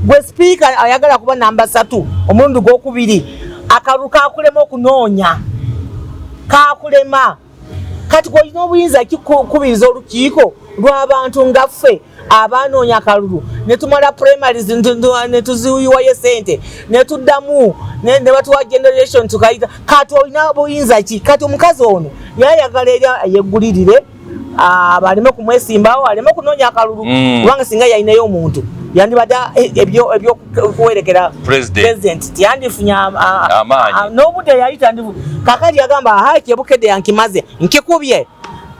Bwe Sipiika ayagala kuba namba 3 omulundi gw'okubiri akalulu kakulema okunoonya kakulema kati gwolina obuyinza kikubiriza olukiiko lw'abantu nga ffe abanoonya akalulu ne tumala primaries ne tuziyiwayo sente ne tuddamu ne batuwa generation tukayita kati olina obuyinza ki kati omukazi ono yayagala eri yeggulirire baleme kumwesimbawo aleme kunoonya akalulu kubanga singa yalinayo omuntu yandibadde ebyo kuwerekera president tiyandifunye n'obudde yayita ndivu kakati yagamba kyebukedde yankimaze nkikubye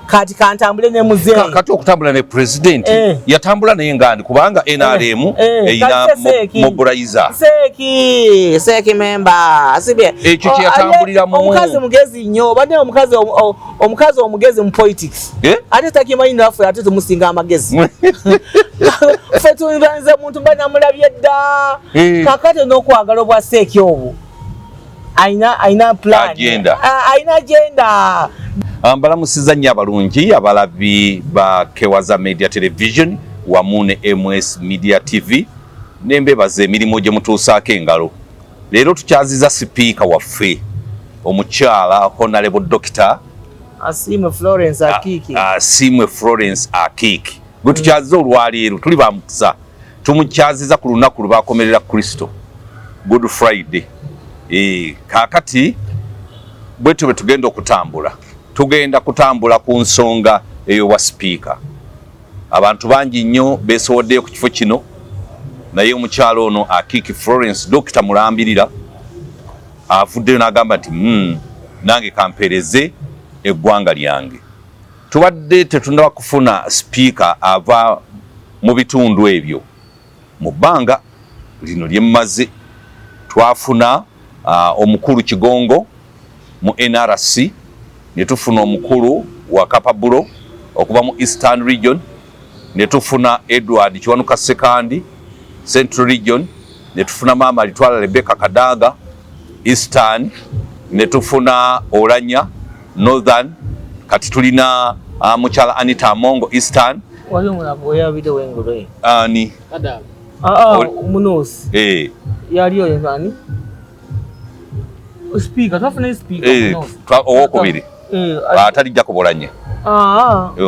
kati kantambule ne muzeeyi kati okutambula ne president yatambula naye ngandi kubanga NRM eyina mobilizer seeki member asibye ekyo kyeyatambuliramu omukazi mugezi nnyo badde omukazi omugezi mu politics ate takimanyi naffe ate tumusinga amagezi ffe tubanze muntu banamulabye dda kakati n'okwagala obwa seeki obwo ayina plan ayina agenda mbalamusiza nnyo abalungi abalabi ba Kewaza Media Television wamu ne MS Media TV nembebaza emirimu gye mutuusaako engalo. Leero Sipiika waffe omukyala Honorable Dr. Asiimwe Florence Akiiki. Asiimwe Florence Akiiki. Gwe tukyaziza olwaleero tuli ba mukisa. Tumukyaziza ku lunaku lwe baakomerera Kristo. Good Friday. Kaakati bwe tube tugenda okutambula. Tugenda kutambula ku nsonga eyo wa Sipiika. Abantu bangi nnyo beesowoddeyo ku kifo kino naye omukyalo ono Akiiki Florence Dr. mulambirira avuddeyo n'agamba nti nange kampeereze eggwanga lyange. Tubadde tetunaba kufuna Sipiika ava mu bitundu ebyo. Mu bbanga lino lyemmaze twafuna omukulu Kigongo mu NRC ne tufuna omukulu wa Kapabulo okuva mu Eastern Region ne tufuna Edward Kiwanuka Sekandi Central Region ne tufuna Mama Litwala Rebecca Kadaga Eastern ne tufuna Oranya Northern kati tulina mukyala Anita Mongo Eastern wali mulabo ya video wengolo ani Kadaga munosi yali oyo nani Sipiika twafuna Sipiika owokubiri atalijja kubolanye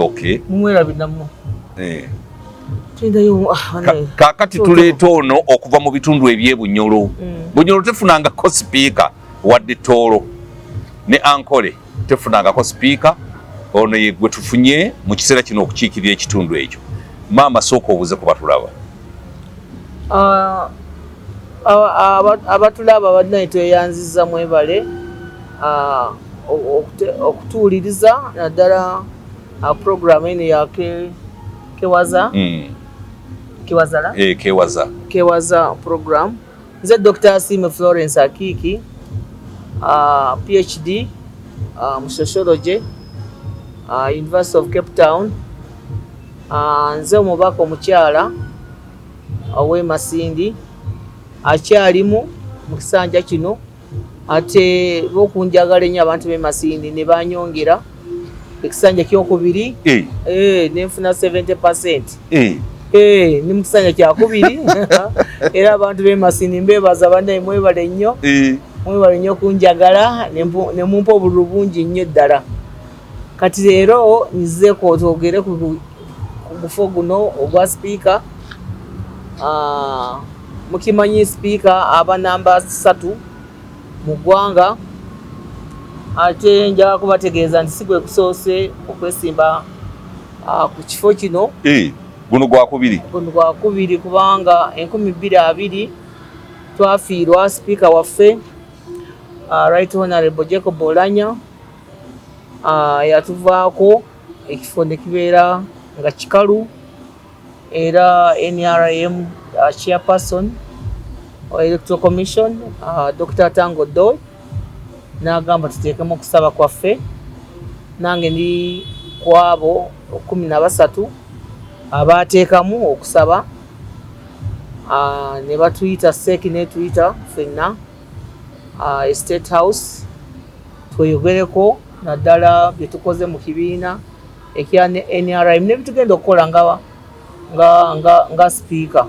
okay mumwerabinamu kakati tuleeta ono okuva mu bitundu ebyebunyolo bunyolo tefunangako Sipiika wadde Tooro ne Ankole tefunangako Sipiika ono ye gwe tufunye mu kiseera kino okukiikirira ekitundu ekyo. Maama sooka obuze kuba tulaba abatulaba badde tweyanziza mwebale okutuuliriza naddala program eno ya Kewaza program. Nze Dr. Asiimwe Florence Akiiki, PhD mu sociology, University of Cape Town. Nze omubaka omukyala ow'e Masindi akyalimu mu kisanja kino ate bokunjagala ennyo abantu b'e Masindi ne banyongera ekisanja kyokubiri nenfuna 70% ne mu kisanja kyakubiri era abantu b'e Masindi mbebaza bannaye mwebale nnyo kunjagala ne mumpa obululu bungi nnyo ddala. Kati leero nzizeeko twogere ku bufo guno obwa Sipiika. Mukimanyi Sipiika aba namba 3 mu ggwanga ate njala kubategeeza nti si gwe kusoose okwesimba ku kifo kino guno gwakubiri kubanga 2020 twafiirwa Sipiika waffe Right Honorable Jacob Olanya yatuvaako ekifo ne kibeera nga kikalu era NRM chairperson Electoral Commission Dr. Tango Doy n'agamba tuteekemu okusaba kwaffe nange ndi kwabo 13 abateekamu okusaba ne batuyita seeki netuyita ffenna State House tweyogereko naddala bye tukoze mu kibiina ekya NRM ne bitugenda okukola nga Sipiika.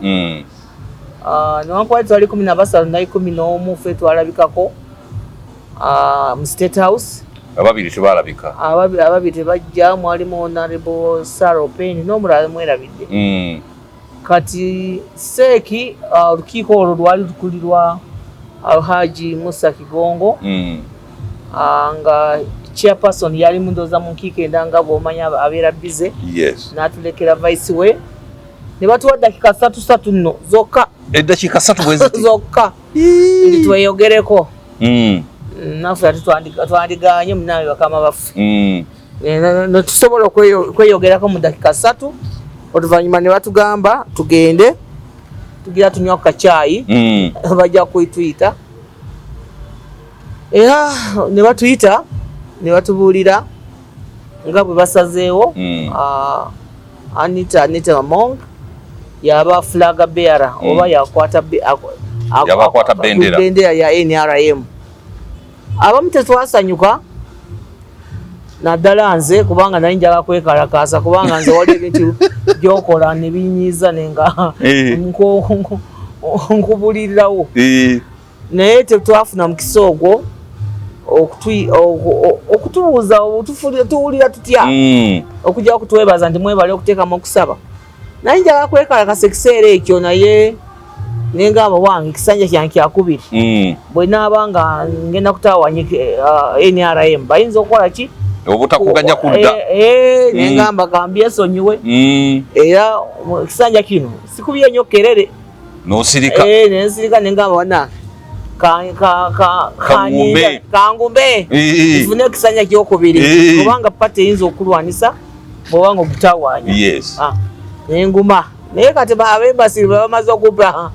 newankubadde twali 13 naye 11 ffe twalabikako mu State House. Ababiri tebalabika. Ababiri tebajja, mwalimu Honorable Sarah Payne n'omulala mwerabidde. Kati seeki olukiiko olwo lwali lukulirwa Alhaji Musa Kigongo nga chairperson yali mundoza mu nkiiko endanga bw'omanya abeera bize. N'atulekera vice we ne batuwa dakika 3 nno zokka. Eddakiika 3 bweziti zokka ndi tweyogereko. Naffe twandiganye munawe bakama baffe. Netusobola okweyogerako mu dakika 3 oluvannyuma ne batugamba tugende tugira tunywa ku kacaayi bajja kuyituyita era ne batuyita ne batubuulira nga bwe basazeewo Anita Among yaba flag bearer oba yakwata bendera ya NRM. Abamu tetwasanyuka naddala nze kubanga nali njagala kwekalakaasa kubanga nze wali ebintu byokola ne binyiiza nenga nkubulirirawo naye tetwafuna mukisa ogwo okutubuuza tuwulira tutya okujja okutwebaza nti mwebale okuteekamu okusaba. Naye njagala kwekalakasa ekiseera ekyo naye nengamba wange ekisanja kyange kyakubiri bwe naaba nga ngenda kutaawanya NRM bayinza okukola ki obutakuganya kudda. Nengamba gambye esonyiwe era ekisanja kino sikubye nnyo kerere nosirika nensirika nengamba wana kangumbe nfune ekisanja kyokubiri kubanga pati eyinza okulwanisa bwobanga okutaawanya nenguma naye kati abembasi bamaze okupa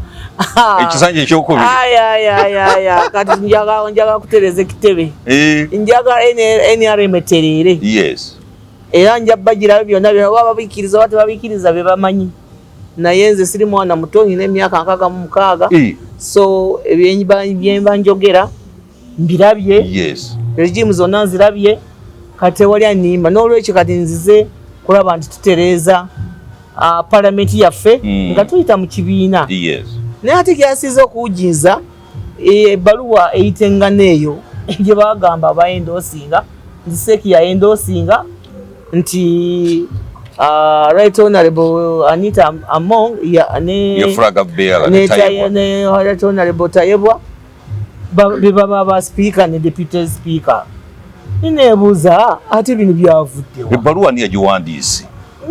ekisanja ekyokubiri kati njaga kutereza ekitebe njaga NRM eterere era nja bagirayo byonna baba babiikiriza oba tebabiikiriza be bamanyi naye nze siri mwana muto nyina emyaka 66 so byemba njogera mbirabye regimu zonna nzirabye kati wali animba n'olwekyo kati nzize kulaba nti tutereeza Parliamentary yaffe nga tuyita mu kibiina naye ate gyasiza okuwugiza ebbaluwa eyitengana eyo gye bagamba baendosinga nti seeki yaendosinga nti Right Honorable Anita Among ne Right Honorable Tayebwa beba ba speaker ne deputy speaker. Nebuuza ate bino byavuddewa ebbaluwa ni yagiwandiise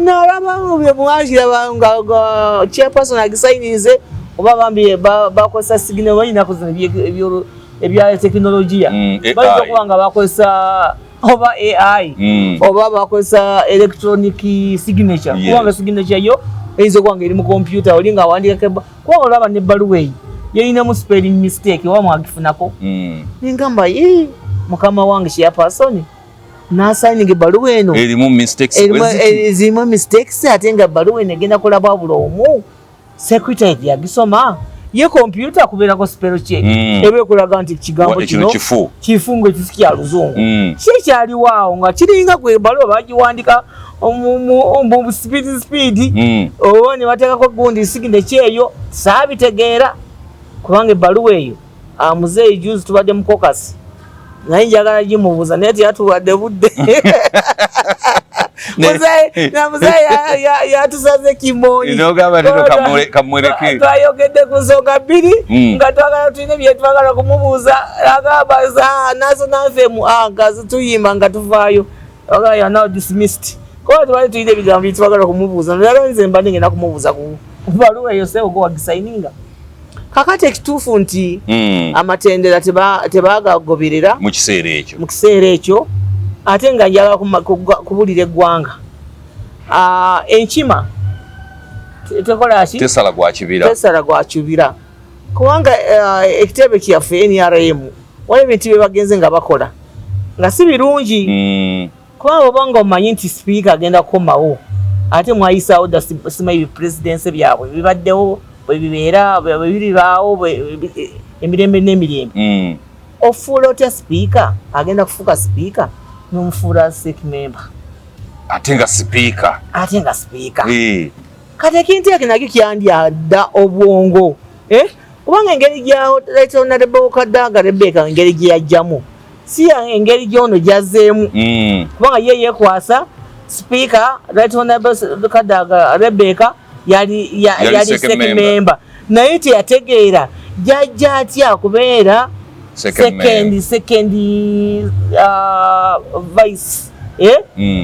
nalaba bye mwashira nga chairperson agisainize oba bambi bakozesa signal balina kuzina ebya teknolojia bayiza okuba nga bakozesa oba AI oba bakozesa electronic signature kubanga signature yo eyinza okuba nga eri mu computer oli nga awandika kubanga olaba n'ebbaluwa eyo yalina mu spelling mistake oba mwagifunako nengamba mukama wange chairperson nasigning ebbaluwa eno erimu mistakes ate nga ebbaluwa eno egenda kulaba buli omu secretary yagisoma ye computer kubeerako spell check ebe kulaga nti kigambo kino kifungo kisikya luzungu kyaliwo awo nga kiringa ku ebbaluwa bagiwandika mu speed oba ne bateekako gundi sigine kyeyo saabitegeera kubanga ebbaluwa eyo muzeeyi juzi tubadde mu caucus naye njagala gimubuuza naye teyatuwadde budde muzeeyi yatusaze kimoni twayogedde ku nsonga bbiri nga twagala tulina byetwagala kumubuuza agamba national fm nga tuyimba nga tuvaayo agala now dismissed kuba tubali tulina ebigambo byetwagala kumubuuza naye nze mba ningenda kumubuuza ku baluwa eyo sebo gwe wagisaininga. Kakati ekituufu nti amatendera tebagagoberera mu kiseera ekyo ate nga njagala kubulira eggwanga enkima tekolaki tesala gwa kibira kubanga ekitebe kyaffe NRM wali ebintu bye bagenze nga bakola nga si birungi kubanga obanga omanyi nti sipiika agenda kukomawo ate mwayisaawo simanyi presidency byabwe bibaddewo bwe bibeera bwe biribaawo emirembe n'emirembe ofuula otya sipiika agenda kufuuka sipiika n'omufuula sek member ate nga sipiika kati ekintu ekyo nakyo kyandya dda obwongo Kubanga engeri gya Right Honorable Kadaga Rebecca engeri gye yajjamu si engeri gyono gyazeemu kubanga ye yeekwasa Speaker Right Honorable Kadaga Rebecca yali second member naye teyategeera jjajja atya kubeera second vice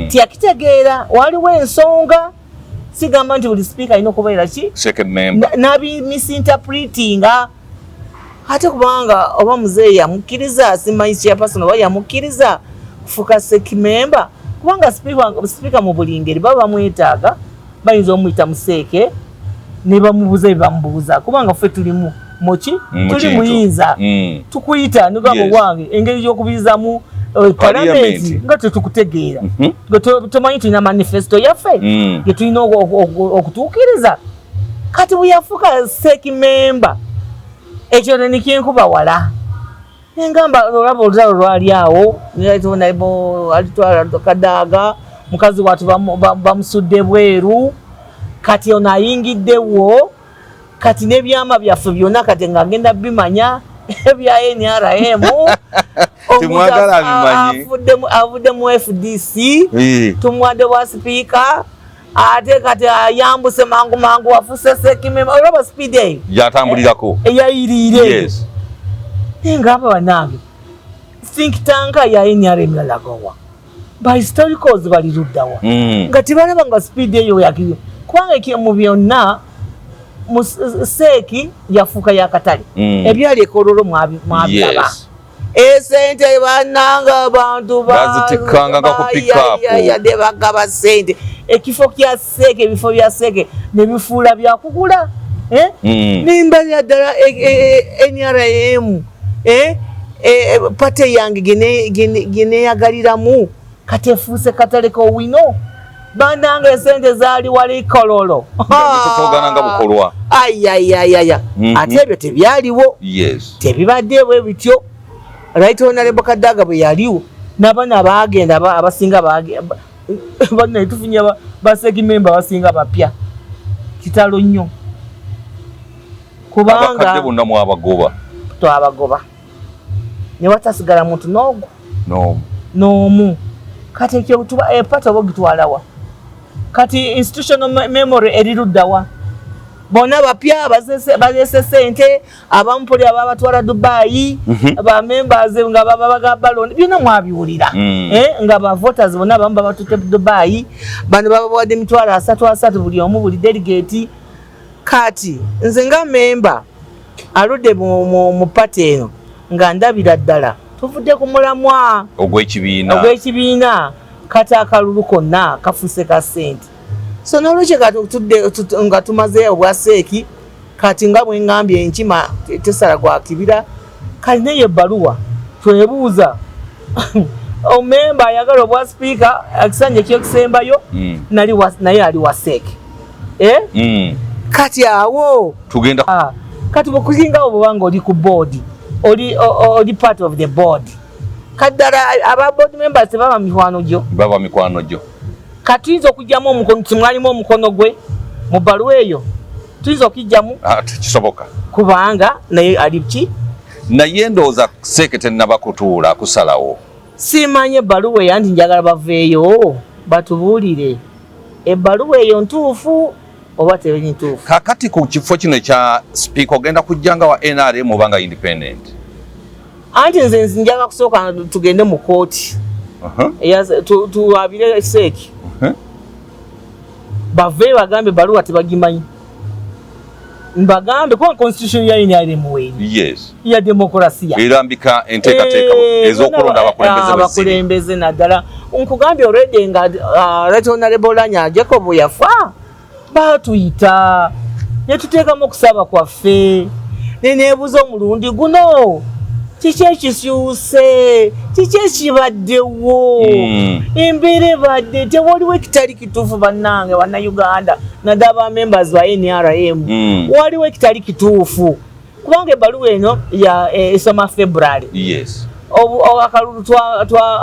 tiyakitegeera waliwo ensonga sigamba nti buli speaker alina okubeera ki second member nabi misinterpreting ate kubanga oba muzeeyi yamukkiriza simanyi chairperson oba yamukkiriza kufuuka second member kubanga speaker mu buli ngeri baba bamwetaaga bayinza omuyita museeke ne bamubuuza ebibamubuuza kubanga ffe tulimu moki tuli muyinza tukuyita nigamba wange engeri gy'okubirizamu Parliamentary nga tetukutegeera tomanyi tulina manifesto yaffe ge tulina okutuukiriza kati bwe yafuuka second member ekyo nekinkuba wala engamba olaba olutalo lwali awo alitwala Kadaga mukazi watu bamusudde bweru kati ono ayingiddewo kati n'ebyama byaffe byonna kati ng'agenda bimanya ebya NRM avudde mu FDC tumwadde Bwa Sipiika ate kati ayambuse mangu wafuse sekimema olaba speed eyo yatambulirako eyayiriire ngamba banange think tank ya NRM lalagowa by historicals bali luddawa nga tibalaba nga speed eyo yakiri kubanga mu byonna Seeki yafuuka yakatale ebyali ekololo mwabiraba esente bananga abantu bazitikanga nga ku pick up yadde bagaba sente ekifo kya Seeki ebifo bya Seeki ne bifuula byakugula nimbalira ddala NRM pate yange geneyagaliramu kati efuuse katale ko Bwiino bananga esente zaali wali kololo tutogananga bukolwa ayayayaya ate ebyo tebyaliwo tebibadde bwe bityo Right Honorable Kadaga bwe yaliwo n'abaana baagenda abasinga banna tufunye basekimemba abasinga bapya kitalo nnyo kubanga abakadde bonna mwabagoba twabagoba ne watasigala muntu n'omu kati ekyo epata obogitwalawa kati institutional memory eriruddawa bona bapya bazese sente abampuli ababatwala Dubai ba members nga babaga balon byonna mwabiwulira nga ba voters bona bamba batutte Dubai bano babawadde emitwalo 3 buli omu buli delegate kati nze nga member aludde mu party eno nga ndabira ddala tuvudde ku mulamwa ogw'ekibiina kati akalulu konna kafuse ka sente so n'olwekyo nga tumaze obwa Seeki kati nga bwe ngambye enkima tesala gwa kibira kalina eyo ebbaluwa twebuuza omemba ayagala obwa Sipiika ekisanja ekyokusembayo naye ali wa Seeki kati awo tugenda kati bwekuzingawo bwebanga oli ku board oli part of the board kaddala aba board members baba mikwano gyo kati tuyinza okugyamu omukono timwalimu omukono gwe mu bbaluwa eyo tuyinza okugyamu tekisoboka kubanga naye ali ki naye ndowooza Seeki tennaba kutuula kusalawo simanye ebbaluwa eyo anti njagala baveeyo batubuulire ebbaluwa eyo ntuufu oba tebiri ntuufu kakati ku kifo kino ekya Sipiika ogenda kujjanga wa NRM obanga independent anti nze njaga kusooka tugende mu kooti tuwabire Seeki bave bagambe baluwa tebagimanyi mbagambe kuba constitution ya NRM ya demokrasiya erambika enteekateeka ez'okulonda abakulembeze naddala nkugambye already nga Right Honorable Lanya Jacob yafa batuyita ne tuteekamu okusaba kwaffe neneebuuza omulundi guno kiki ekisyuse kiki ekibaddewo embeera ebadde tewaliwo ekitali kituufu bannange bannayuganda naddala ba members ba NRM waliwo ekitali kituufu kubanga ebbaluwa eno esoma February akalulu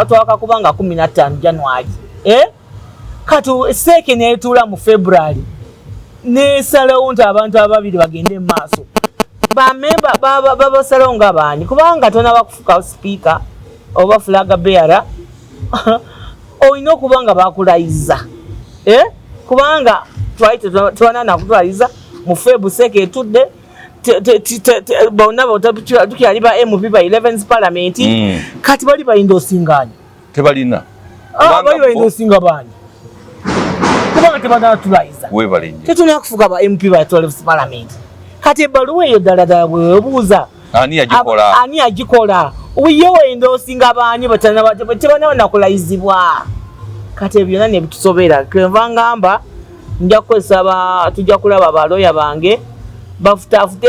twakakubanga 15 January kati Seeki neetuula mu February nesalawo nti abantu ababiri bagende mu maaso bamemba babasalonga baani kubanga tona bakufuka speaker oba flag bearer oyina okubanga bakulayiza kubanga twana nakutwaliza mu Febuseke etudde bonna tukyali ba MP ba 11th Parliament kati bali bayindosinganya tebalina bali bayindosinga baani kubanga tebanatulayiza tetunakufuka ba MP ba 12th Parliament kati ebbaluwa eyo ddala bwebuuza ani agikola uyewo endosinga baani tebanaba nakulayizibwa kati ebyo byonna nebitusobera kwenva ngamba nja kukozesa tujja kulaba baloya bange bafutafute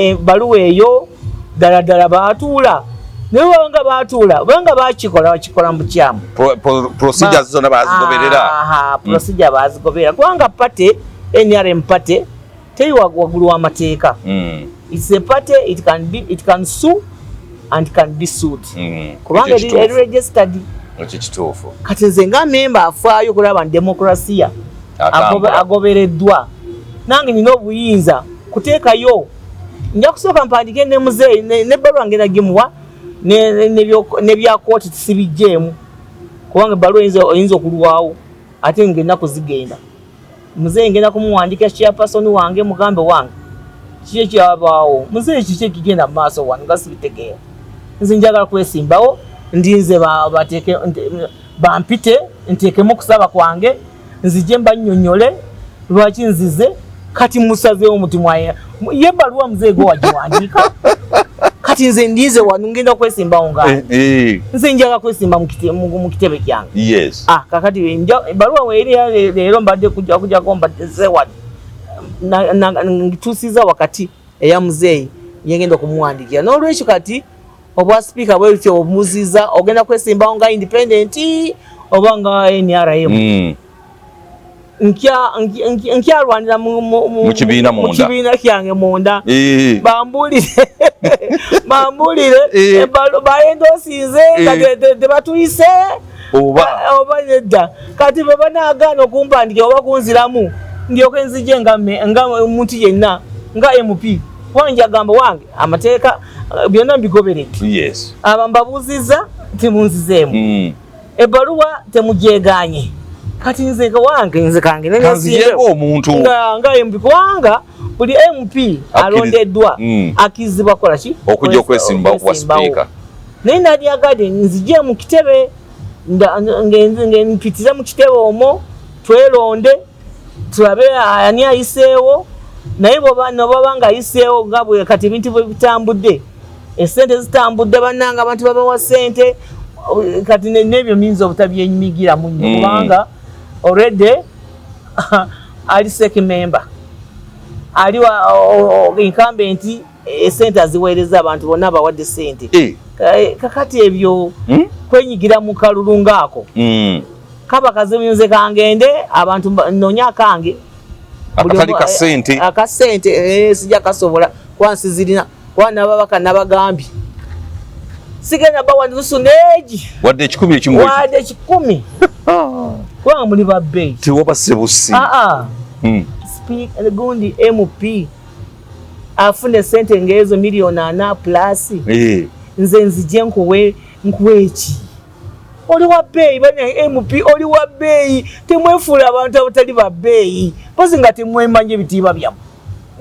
ebbaluwa eyo ddala baatuula naye banga baatuula banga bakikola mu bukyamu procedures zonna bazigoberera procedure bazigoberera kubanga pate NRM pate teri waggulu w'amateeka it's a party it can sue and can be sued kubanga eri registered ekituufu kati nze nga memba afaayo kulaba demokrasiya agobereddwa nange nina obuyinza kuteekayo nja kusooka mpandike ne muzeeyi nebbaluwa ngenda gimuwa nebyakooti tisibijjeemu kubanga ebbaluwa oyinza okulwawo ate ngenda kuzigenda muzeeyi ngenda kumuwandika chairperson wange mugambe wange kiki ekyabaawo muzeeyi kiki ekigenda mu maaso wano nga sibitegeera nze njagala kwesimbawo ndinze bampite nteekemu okusaba kwange nzije mbannyonnyole lwaki nzize kati musazeewo mutima yebbaluwa muzeeyi gwe wagiwandiika kati nze ndize wano ngenda kwesimbawo nze njagala kwesimba mu kitebe kyange kakati ebbaluwa weeri leero mbadde kujjako mbadde zewali ngituusiza wakati eya muzeeyi yengenda okumuwandikira n'olwekyo kati obwa sipiika bwetyo omuziza ogenda kwesimbawo nga independent oba nga NRM nkyalwanira mu kibiina kyange munda bambulire bayendosinze nga tebatuyise oba nedda kati bwe banaagaana okumpandikira oba kunziramu ndyoke nzije nga omuntu yenna nga MP wanja gamba wange amateeka byonna mbigoberete aba mbabuuziza timunzizeemu ebbaluwa temugyeganye kati nze wange nze kange nga MP kubanga buli MP alondeddwa akizibwa kola ki okujja okwesimbawo kwa sipiika naye nadyagadde nzije mu kitebe ngempitire mu kitebe omwo twelonde tulabe ani ayiseewo naye bw'oba nga ayiseewo nga bwe kati ebintu bwe bitambudde esente zitambudde bannanga abantu babawa sente kati n'ebyo minza obutabyenyigiramu nnyo kubanga already ali seki member ali incumbent esente aziweereza abantu bonna abawadde sente kakati ebyo kwenyigira mu kalulu ngaako kaba kazimyuze kangende abantu nonya kange akasente sijja kasobola kwansi zirina kwana babaka nabagambi sigenda bawa nusu neji wadde 10 ekimu wadde 10 kwa muli babbe tiwoba sebusi speak gundi MP afune sente ngezo milioni 4 plus nze nzije nkuwechi oli wa bei bane MP oli wa bei temwefula abantu abatali ba bei pozi nga temwemanye bitiba byamu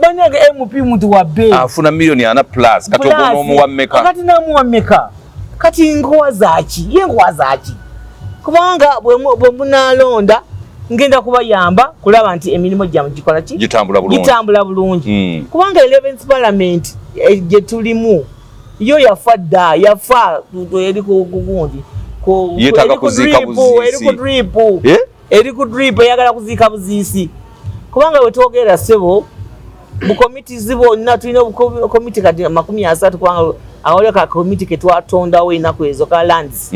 bane MP muntu wa bei afuna milioni 4 plus kati obono wa meka kati namu wa meka kati ngowa zaki kubanga bwe munalonda ngenda kubayamba kulaba nti emirimu gyamu gikola ki gitambula bulungi kubanga 11th Parliament je tulimu yo yafa eri ku gundi yetaka kuzika buzisi eri ku drip yagala kuzika buzisi kubanga wetwogera sebo mu committee zibo na tulina committee kati 30 kubanga awole ka committee ke twatondawo inaku ezo ka lands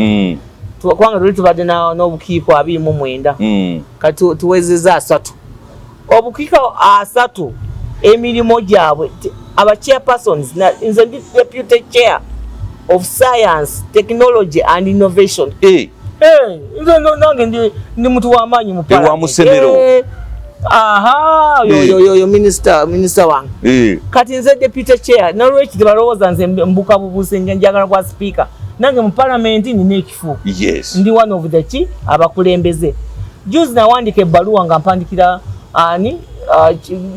kubanga tuli tubadde n'obukiiko 29 kati tuwezeza 3 obukiiko 3 emirimu gyabwe aba chairpersons nze ndi deputy chair of science technology and innovation nze nange ndi muntu w'amaanyi mu Parliament aha yo minister wange kati nze deputy chair nalweki tebalowooza nze mbuka bubuuse njagala kwa speaker nange mu parliament nina ekifu ndi one of the abakulembeze juzi nawandika ebbaluwa nga mpandikira ani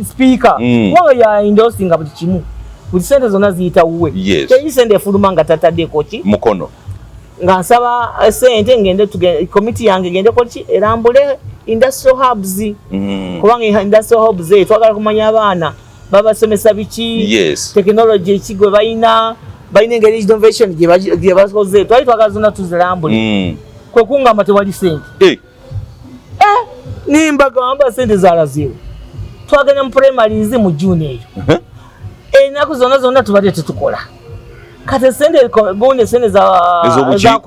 speaker wanga ya endorsing buli kimu buli sente zonna ziyita wuwe teri sente efuluma nga tataddeko ki mukono nga nsaba sente ngende committee yange gende koki erambule industrial hubs kubanga industrial hubs twagala kumanya abaana babasomesa biki technology ekigwe balina engeri innovation gye bakoze twali twagala zonna tuzirambule kwe kungamba tewali sente nimbagamba sente zalaziwe twagenda mu primaries mu June eyo ennaku zonna tubadde tetukola kati sente bonde sente za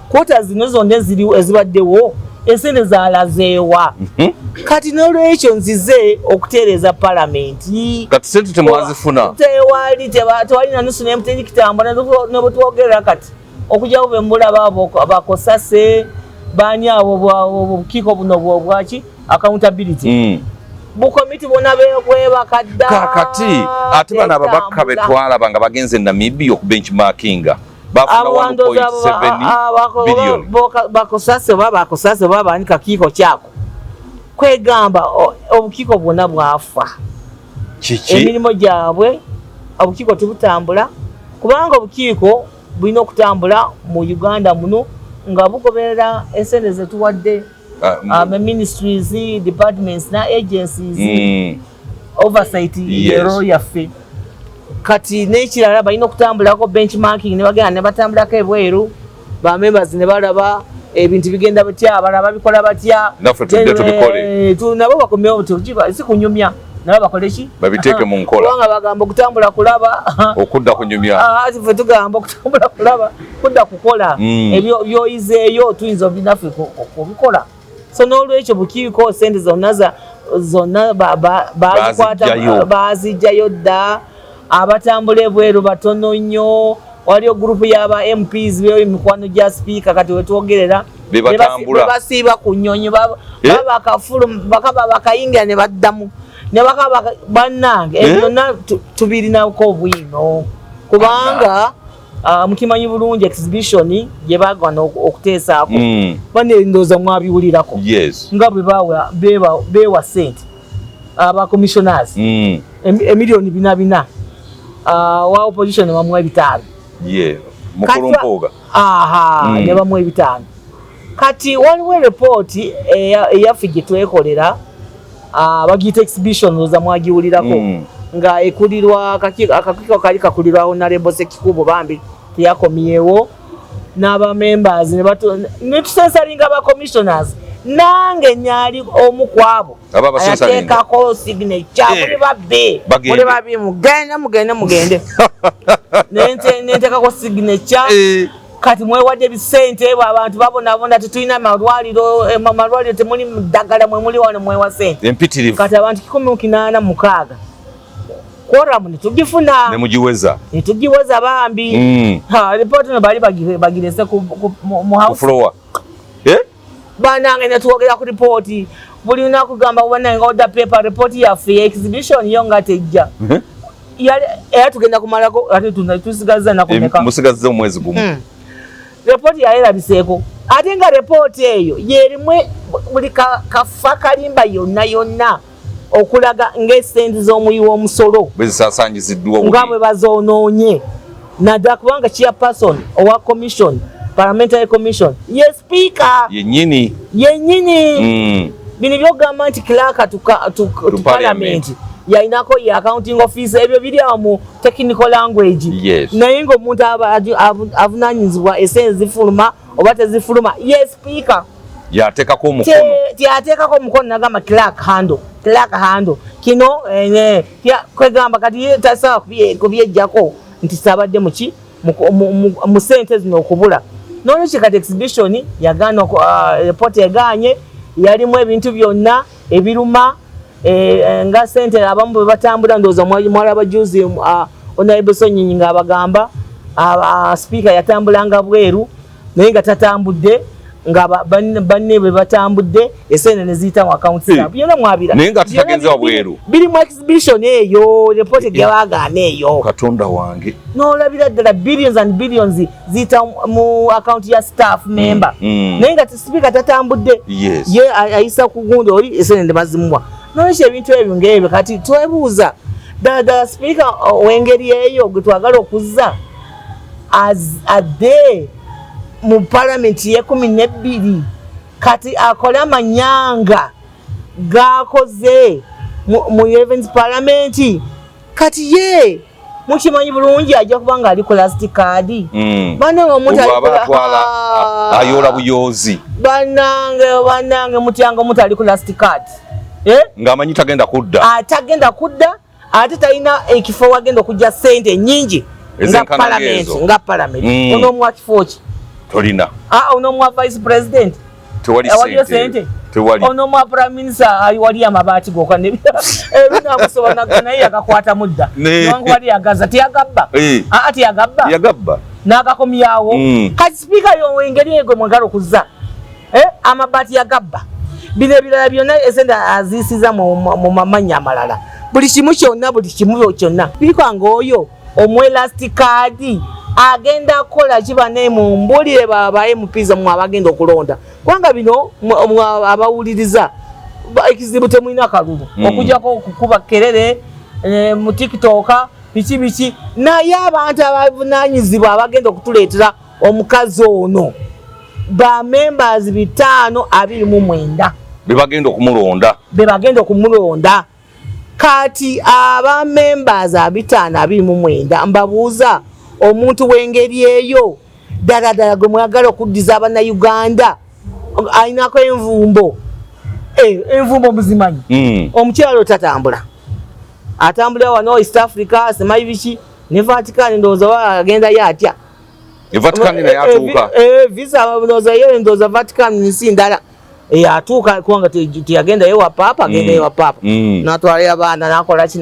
quotas nezonde ezibaddewo esente zalazeewa kati nolwekyo nzize okutereeza palamenti kati sente temwazifuna tewali nanusu nemuteri kitambula nebwetwogerera kati okujjawo bembulaba abakosase bani abo obukiiko buno bwaki accountability bukomiti bona bwebakadda kakati ate bano ababaka betwalaba nga bagenze Namibia okubenchmarkinga bafuna 1.7 billion bakosase babani kakiiko kyako kwegamba obukiiko bwonna bwafa emirimu gyabwe obukiiko tebutambula kubanga obukiiko bulina okutambula mu Uganda muno nga bugoberera esente zetuwadde ministries, departments na agencies oversight yero yaffe kati n'ekirala balina okutambulako benchmarking ne bagenda ne batambulako ebweru ba members ne balaba ebintu bigenda batya abalaba bikola batya naffe tudde tubikole nabo bakomyewo tukiba si kunyumya nabo bakole ki babiteeke mu nkola kubanga bagamba okutambula kulaba okudda kunyumya ffe tugamba okutambula kulaba kudda kukola ebyo byoyizeeyo tuyinza obinaffe okubikola so n'olwekyo bukiiko sente zonna bazijjayo dda abatambula ebweru batono nnyo waliyo gurupu y'aba MPs b'emikwano gya speaker kati wetwogerera basiiba ku nnyonyi bakayingira ne baddamu ne bakaba bannange ebyo byonna tubirinako Bwiino kubanga mukimanyi bulungi exhibition gye bagwana okuteesaako banendooza mwabiwulirako nga bwe beewa sente aba commissioners emiliyoni 4 wa opposition bamuwa 5 mukulumpuuga ne bamuwa 5 kati waliwo report eyaffe gye twekolera bagiyita exhibition oza mwagiwulirako nga ekulirwa akakiiko kali kakulirwa Honorable Sekikubo bambi teyakomyewo n'aba members ne tusensalinga aba commissioners nange nyali omu kwabo ayateekako signature muli babbi mugende nenteekako signature kati mwewadde ebisente abantu babonabona tetulina malwaliro temuli ddagala mwemuli wano mwewa sente empitirivu kati abantu 186 quorum netugifuna netugiweza bambi report no bali bagirese mu house banange netwogera ku report buli lunaku gamba wananga order paper report yaffe exhibition yo nga tejja era tugenda kumalako ate tusigaza nakumeka musigaza omwezi gumu report yayerabiseeko ate nga report eyo yerimwe buli kafa kalimba yonna okulaga ng'esente z'omuyi w'omusolo bezisasanyiziddwa nga bwe bazoonoonye naddala kubanga chairperson owa commission parliamentary commission ye speaker yennyini bino byogamba nti clerk to parliament yalinako ye accounting office ebyo biri awo mu technical language naye ng'omuntu avunaanyizibwa esente zifuluma oba tezifuluma ye speaker yateekako omukono nagamba clerk handle kino kwegamba kati tasobola kubyejjako nti sabadde muki mu sente zino okubula nolwekyo kati exhibition yagaana report eganye yalimu ebintu byonna ebiruma nga sente abamu bwe batambula ndowooza mwalaba juzi Honorable Sonyinyi ng'abagamba speaker yatambulanga bweru naye nga tatambudde nga banne bwe batambudde esene ne ziyita mu account zabo byonna mwabira naye nga tutagenze wabweru biri mu exhibition eyo report gyabagaana eyo katonda wange n'olabira ddala billions and billions ziyita mu account ya staff member naye nga speaker tatambudde ye ayisa ku gundi oli esene ne bazimuwa n'olwekyo ebintu ebyo ng'ebyo kati twebuuza ddala speaker w'engeri eyo gwe twagala okuzza adde mu parliament ye 12 kati akola amanyanga gakoze mu 11th parliament kati ye mukimanyi bulungi ajja kubanga ali ku last card banange omuntu ayola buyozi banange mutyanga omuntu ali ku last card ng'amanyi tagenda kudda ate talina ekifo wagenda okujja sente nyingi nga parliament ono omwa kifo ki tolina ono omwa vice president tewali sente ono omwa prime minister wali amabaati goka ebinakusobona naye yakakwata mudda wangu wali yagaza teyagabba teyagabba n'agakomyawo kati speaker yowengeri egwe mwagala okuzza amabaati yagabba bino ebirala byonna esente azisiza mu mamanya amalala buli kimu kyonna speaker ng'oyo omwelasti kaadi agenda kukola kibane mu mbulire baba MPs mu abagenda okulonda kubanga bino abawuliriza ekizibu temulina kalulu okujjako okukuba kerere mu TikTok biki naye abantu abavunanyizibwa abagenda okutuleetera omukazi ono ba members 529 bebagenda okumulonda kati aba members 529 mbabuuza omuntu w'engeri eyo ddala gwe mwagala okuddiza abannayuganda ayinako envumbo muzimanyi omukyalo tatambula atambulira wano East Africa semayi biki ne Vatican ndowooza agendayo atya Vatican naye atuuka visa ndowooza Vatican nsi ndala atuuka kubanga teyagendayo wa paapa agendayo wa paapa natwalayo abaana nakola ki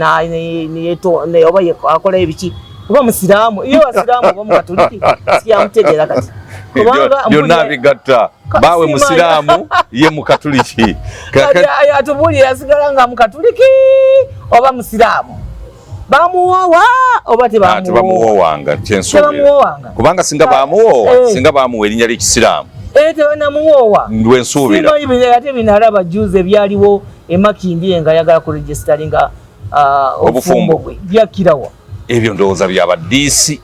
oba akola ebiki kuba musiraamu iyo wasiraamu oba mukatoliki siyamutegeera kati byonna bigatta bawe musiraamu ye mukatoliki atubulira asigala nga mukatoliki oba musiraamu bamuwoowa oba tebamuwoowanga kyensuubira kubanga singa bamuwa erinnya ly'ekisiraamu tebanamuwoowa lwensuubira ate binalaba juzi ebyaliwo emakindi nga ayagala kuregisteringa obufumbo bwe byakirawa ebyo ndowooza byabadiisi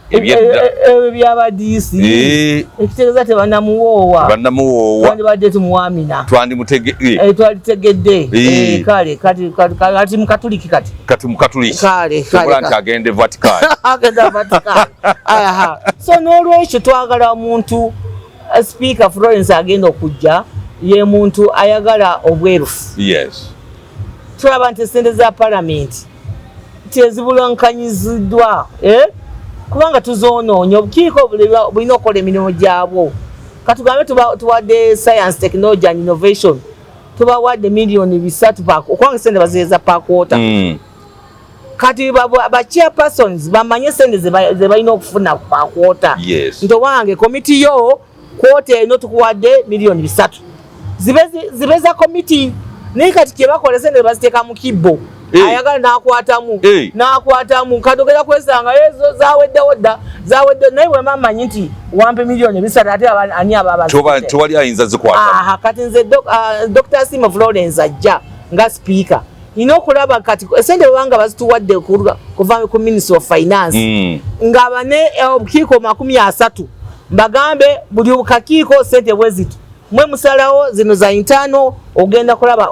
byabadiisi ekitegeeza tebanamuwoowa twandibadde tumuwamina twalitegedde kale kati mukatuliki kati mukatuliki kale nti agende Vatican so n'olwekyo twagala omuntu Speaker Florence agenda okujja ye muntu ayagala obwerufu tulaba nti esente za parliament tezibulwankanyiziddwa kubanga tuzonoonya obukiiko bulina okukola emirimu gyabwo katugambe tuwadde science technology and innovation tubawadde miliyoni 3 okubanga esente bazireeza pakwota kati ba chairpersons bamanye esente ze balina okufuna pakwota nti owange komiti yo kwota eno tukuwadde miliyoni 3 zibe za komiti naye kati kyebakola esente baziteeka mu kibbo ayagala nakwatamu kadogera kwesanga ezo zawedde naye bwe mamanyi nti wampe miliyoni 3 ate ani tewali ayinza zikwata kati nze Dr. Sima Florence ajja nga speaker ina okulaba kati esente bwanga bazituwadde kuva ku Ministry of Finance nga bane obukiiko 30 mbagambe buli bukakiiko sente bweziti mwe musalawo zino za intano ogenda kulaba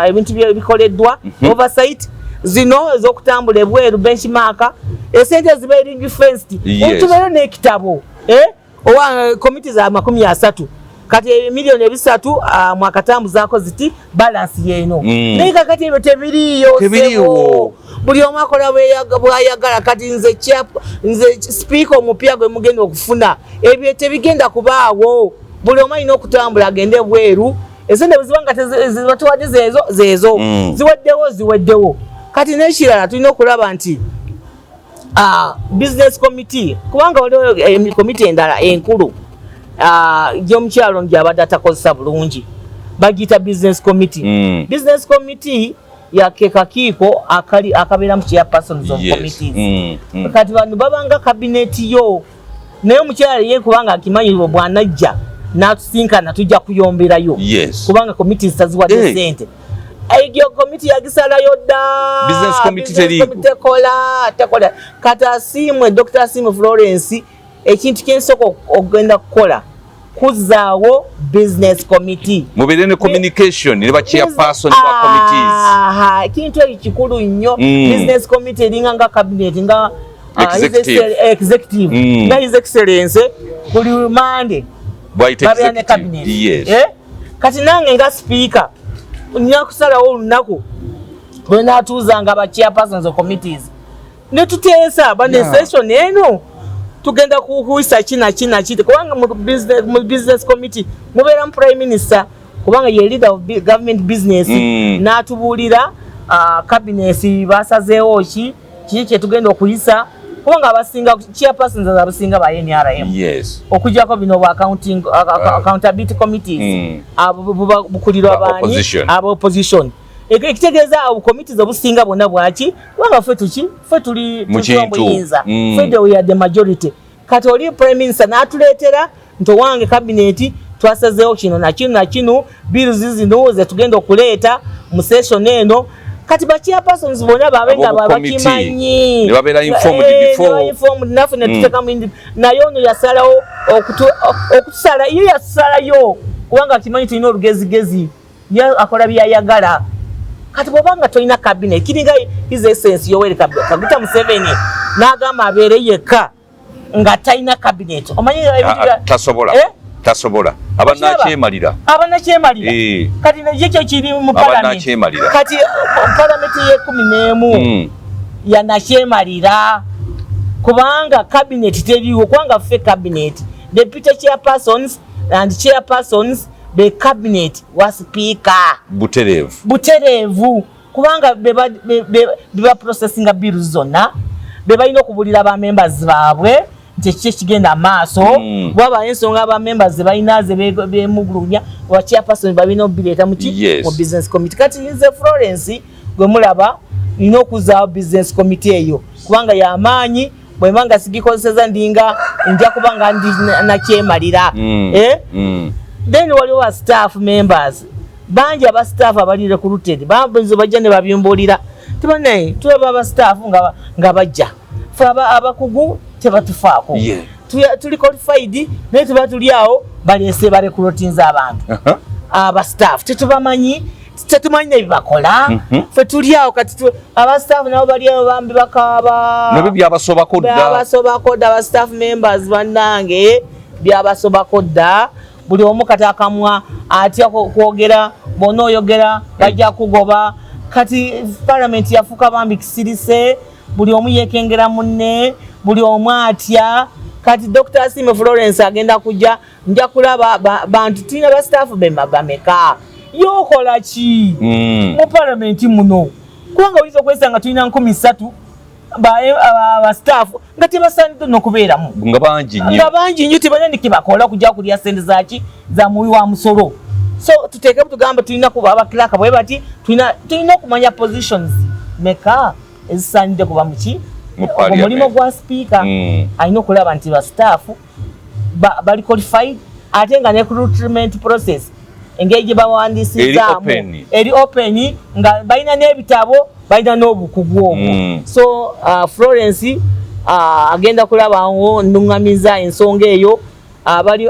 ebintu bikoleddwa oversight zino ez'okutambula ebweru benchmark esente zibeeringi fenced otubeera n'ekitabo owa komiti za 30 kati miliyoni 3 mwakatambuzaako ziti balance yeeno naye kakati ebyo tebiriyo buli omu akola bwayagala kati nze speaker omupya gwe mugenda okufuna ebyo tebigenda kubaawo buli omu alina okutambula agende bweru esente bwezibanga tezibatuwadde zeezo ziweddewo kati n'ekirala tulina okulaba nti business committee kubanga waliwo komiti endala enkulu gy'omukyalo gy'abadde atakozesa bulungi bagiyita business committee. Business committee yake kakiiko akabeera mu chairpersons of committees. Kati bano babanga cabinet yo naye omukyala ye kubanga akimanyirwa bwanajja n'atusinkana tujja kuyomberayo kubanga committees taziwadde ssente. Egyo committee yagisalayo dda business committee tekola kati asiimwe Dr. Asiimwe Florence ekintu kyensoko ogenda kukola kuzaawo business committee mubere ne communication ne ba chairperson wa committees ekintu ekikulu nnyo business committee eringa nga cabinet nga executive nga his excellence buli Monday babeera ne cabinet kati nange nga speaker nina kusalawo olunaku bwe naatuuzanga ba chairpersons of committees ne tuteesa bane session eno tugenda kuwisa kina kubanga mu business committee mubeera mu prime minister kubanga ye leader of government business n'atubuulira cabinet basazeewo kiki kyetugenda okuyisa kubanga abasinga chairpersons abasinga ba NRM okujjako bino bwa accountability committees bukulirwa abaani aba opposition ekitegeeza committees obusinga bonna bwaki kubanga ffe tuli muyinza ffe we are the majority. Kati oli prime minister n'atuleetera nti owange cabinet twasazeewo kino na kino bills zino ze tugenda okuleeta mu session eno. Kati ba chairpersons bonna babenga babakimanyi ne babeera informed naffe ne tuteeka mu naye ono yasalawo okutusala ye yasalayo kubanga akimanyi tulina olugezigezi ye akola byayagala. Kati bw'obanga tolina cabinet kiringa his essence Yoweri Kaguta Museveni n'agamba abeere yekka nga talina cabinet omanyi tasobola abanakyemalira kati nekyo kiri mu parliament kati parliament ye 11 yanakyemalira kubanga cabinet teriwo kubanga ffe cabinet deputy chairpersons and chairpersons the cabinet wa speaker buterevu kubanga beba processing bills zonna bebalina okubulira ba members baabwe nti kigenda maaso bwaba ensonga aba members balina ze bemugulunya wa chairperson babina obileeta mu business committee. Kati nze Florence gwe mulaba nina okuzaawo business committee eyo kubanga y'amaanyi bwemanga sigikozeseza ndinga nja kubanga ndi nakyemalira then waliwo staff members bangi aba staff abali recruited babenzo bajja ne babyombolira tibane tulaba aba staff nga bajja faba abakugu tebatufaako tuli qualified ne tuba tuli awo balese ba recruiting abantu aba staff tetubamanyi tetumanyi ebibakola fe tuli awo kati aba staff nabo bali awo bambi bakaba nabi byabasobako dda aba staff members bannange byabasobako dda buli omu kati akamwa atya kwogera bonna oyogera bajja kugoba. Kati parliament yafuuka bambi kisirise buli omu yekengera munne buli omu atya. Kati Dr. Asiimwe Florence agenda kujja nja kulaba bantu tulina ba staff bameka yokola ki mu parliament muno kubanga oyinza okwesanga tulina 13 ba staff nga tebasaanidde n'okubeeramu nga bangi nnyo tebalina kibakola kujja kulya ssente zaki za muwi wa musolo. So tuteekemu tugamba tulina kuba abakiraka bwe bati tulina okumanya positions meka ezisaanidde kuba muki omulimu gwa speaker alina okulaba nti ba staff bali qualified ate nga ne recruitment process engeri gye bawandiisizaamu eri open nga balina n'ebitabo balina n'obukugu obwo. So Florence agenda kulaba ndungamiza ensonga eyo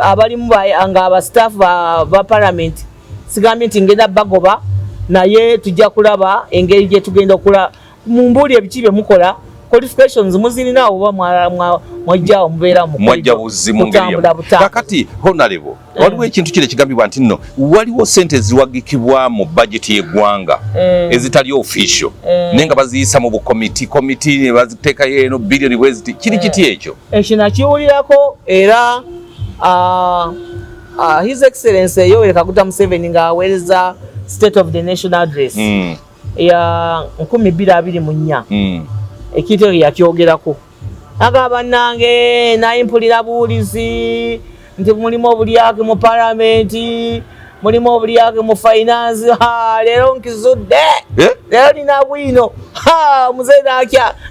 abalimu nga aba staff ba parliament sigambye nti ngenda bagoba naye tujja kulaba engeri gye tugenda okula mumbuli ebiki bye mukola qualifications muzirina oba mwajja mubeera mwajja buzimu ngeri kakati honorable waliwo ekintu kire kigambibwa nti nno waliwo sente ziwagikibwa mu budget y'eggwanga ezitali official nenga baziyisa mu committee ne baziteeka eno billion bweziti kiri kiti ekyo nakiwulirako era his excellence Yoweri Kaguta Museveni nga aweereza state of the national address ya 2024 ekintu yakyogerako agamba nange nayimpulira buulizi nti mulimu obulyake mu Parliament, mulimu obulyake mu finance. Leero nkizudde, leero nina Bwiino. Muzee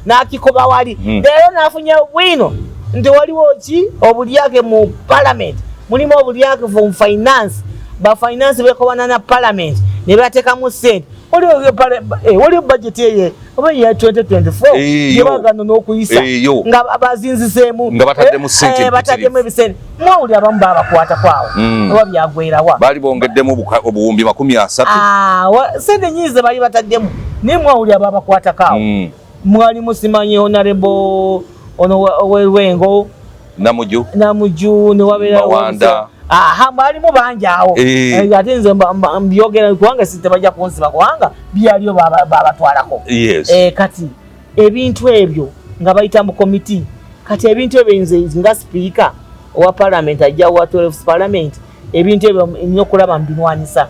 n'akikoba wali. Leero nafunye Bwiino nti waliwo ki obulyake mu Parliament, mulimu obulyake mu finance. Ba finance bekowana na Parliament ne bateekamu ssente. Waliwo budget ye oba ya 2024 yebagano n'okuyisa nga abazinziseemu nga bataddemu ssente bataddemu ebisente. Mwawuli abamu babakwata kwawo oba byagwerawa baali bongeddemu obuwumbi 30. Ssente nyingi ze bali bataddemu naye mwawuli ababakwata kaawo. Mwalimu simanyi Honorable Owelwengo Namuju ne wabeera mwalimu bangi awo ate nze mbyogera kubanga site bajja kunsiba kubanga byaliyo babatwalako. Kati ebintu ebyo nga bayita mu komiti, kati ebintu ebyo nze nga speaker owa Parliament ajja wa 12 Parliament, ebintu ebyo nnyo okulaba mbinwanisa.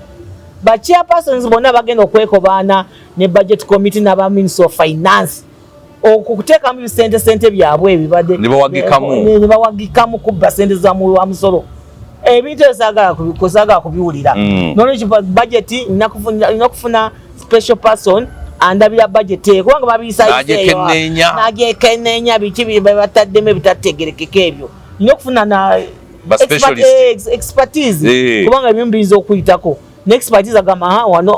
Ba chairpersons bonna bagenda okwekobaana ne budget committee n'aba Minister of Finance okuteekamu bisente byabwe ebibadde ne bawagikamu kubba sente za wa musolo. Ebintu kusagala kubiwulira. Knowledge budget inakufuna special person andabira budget kubanga babisayiseyo nagekenenya biki bataddemu ebitategerekeka ebyo. Inakufuna na expertise kubanga ebintu biyiza okuyitako. Expertise agamba wano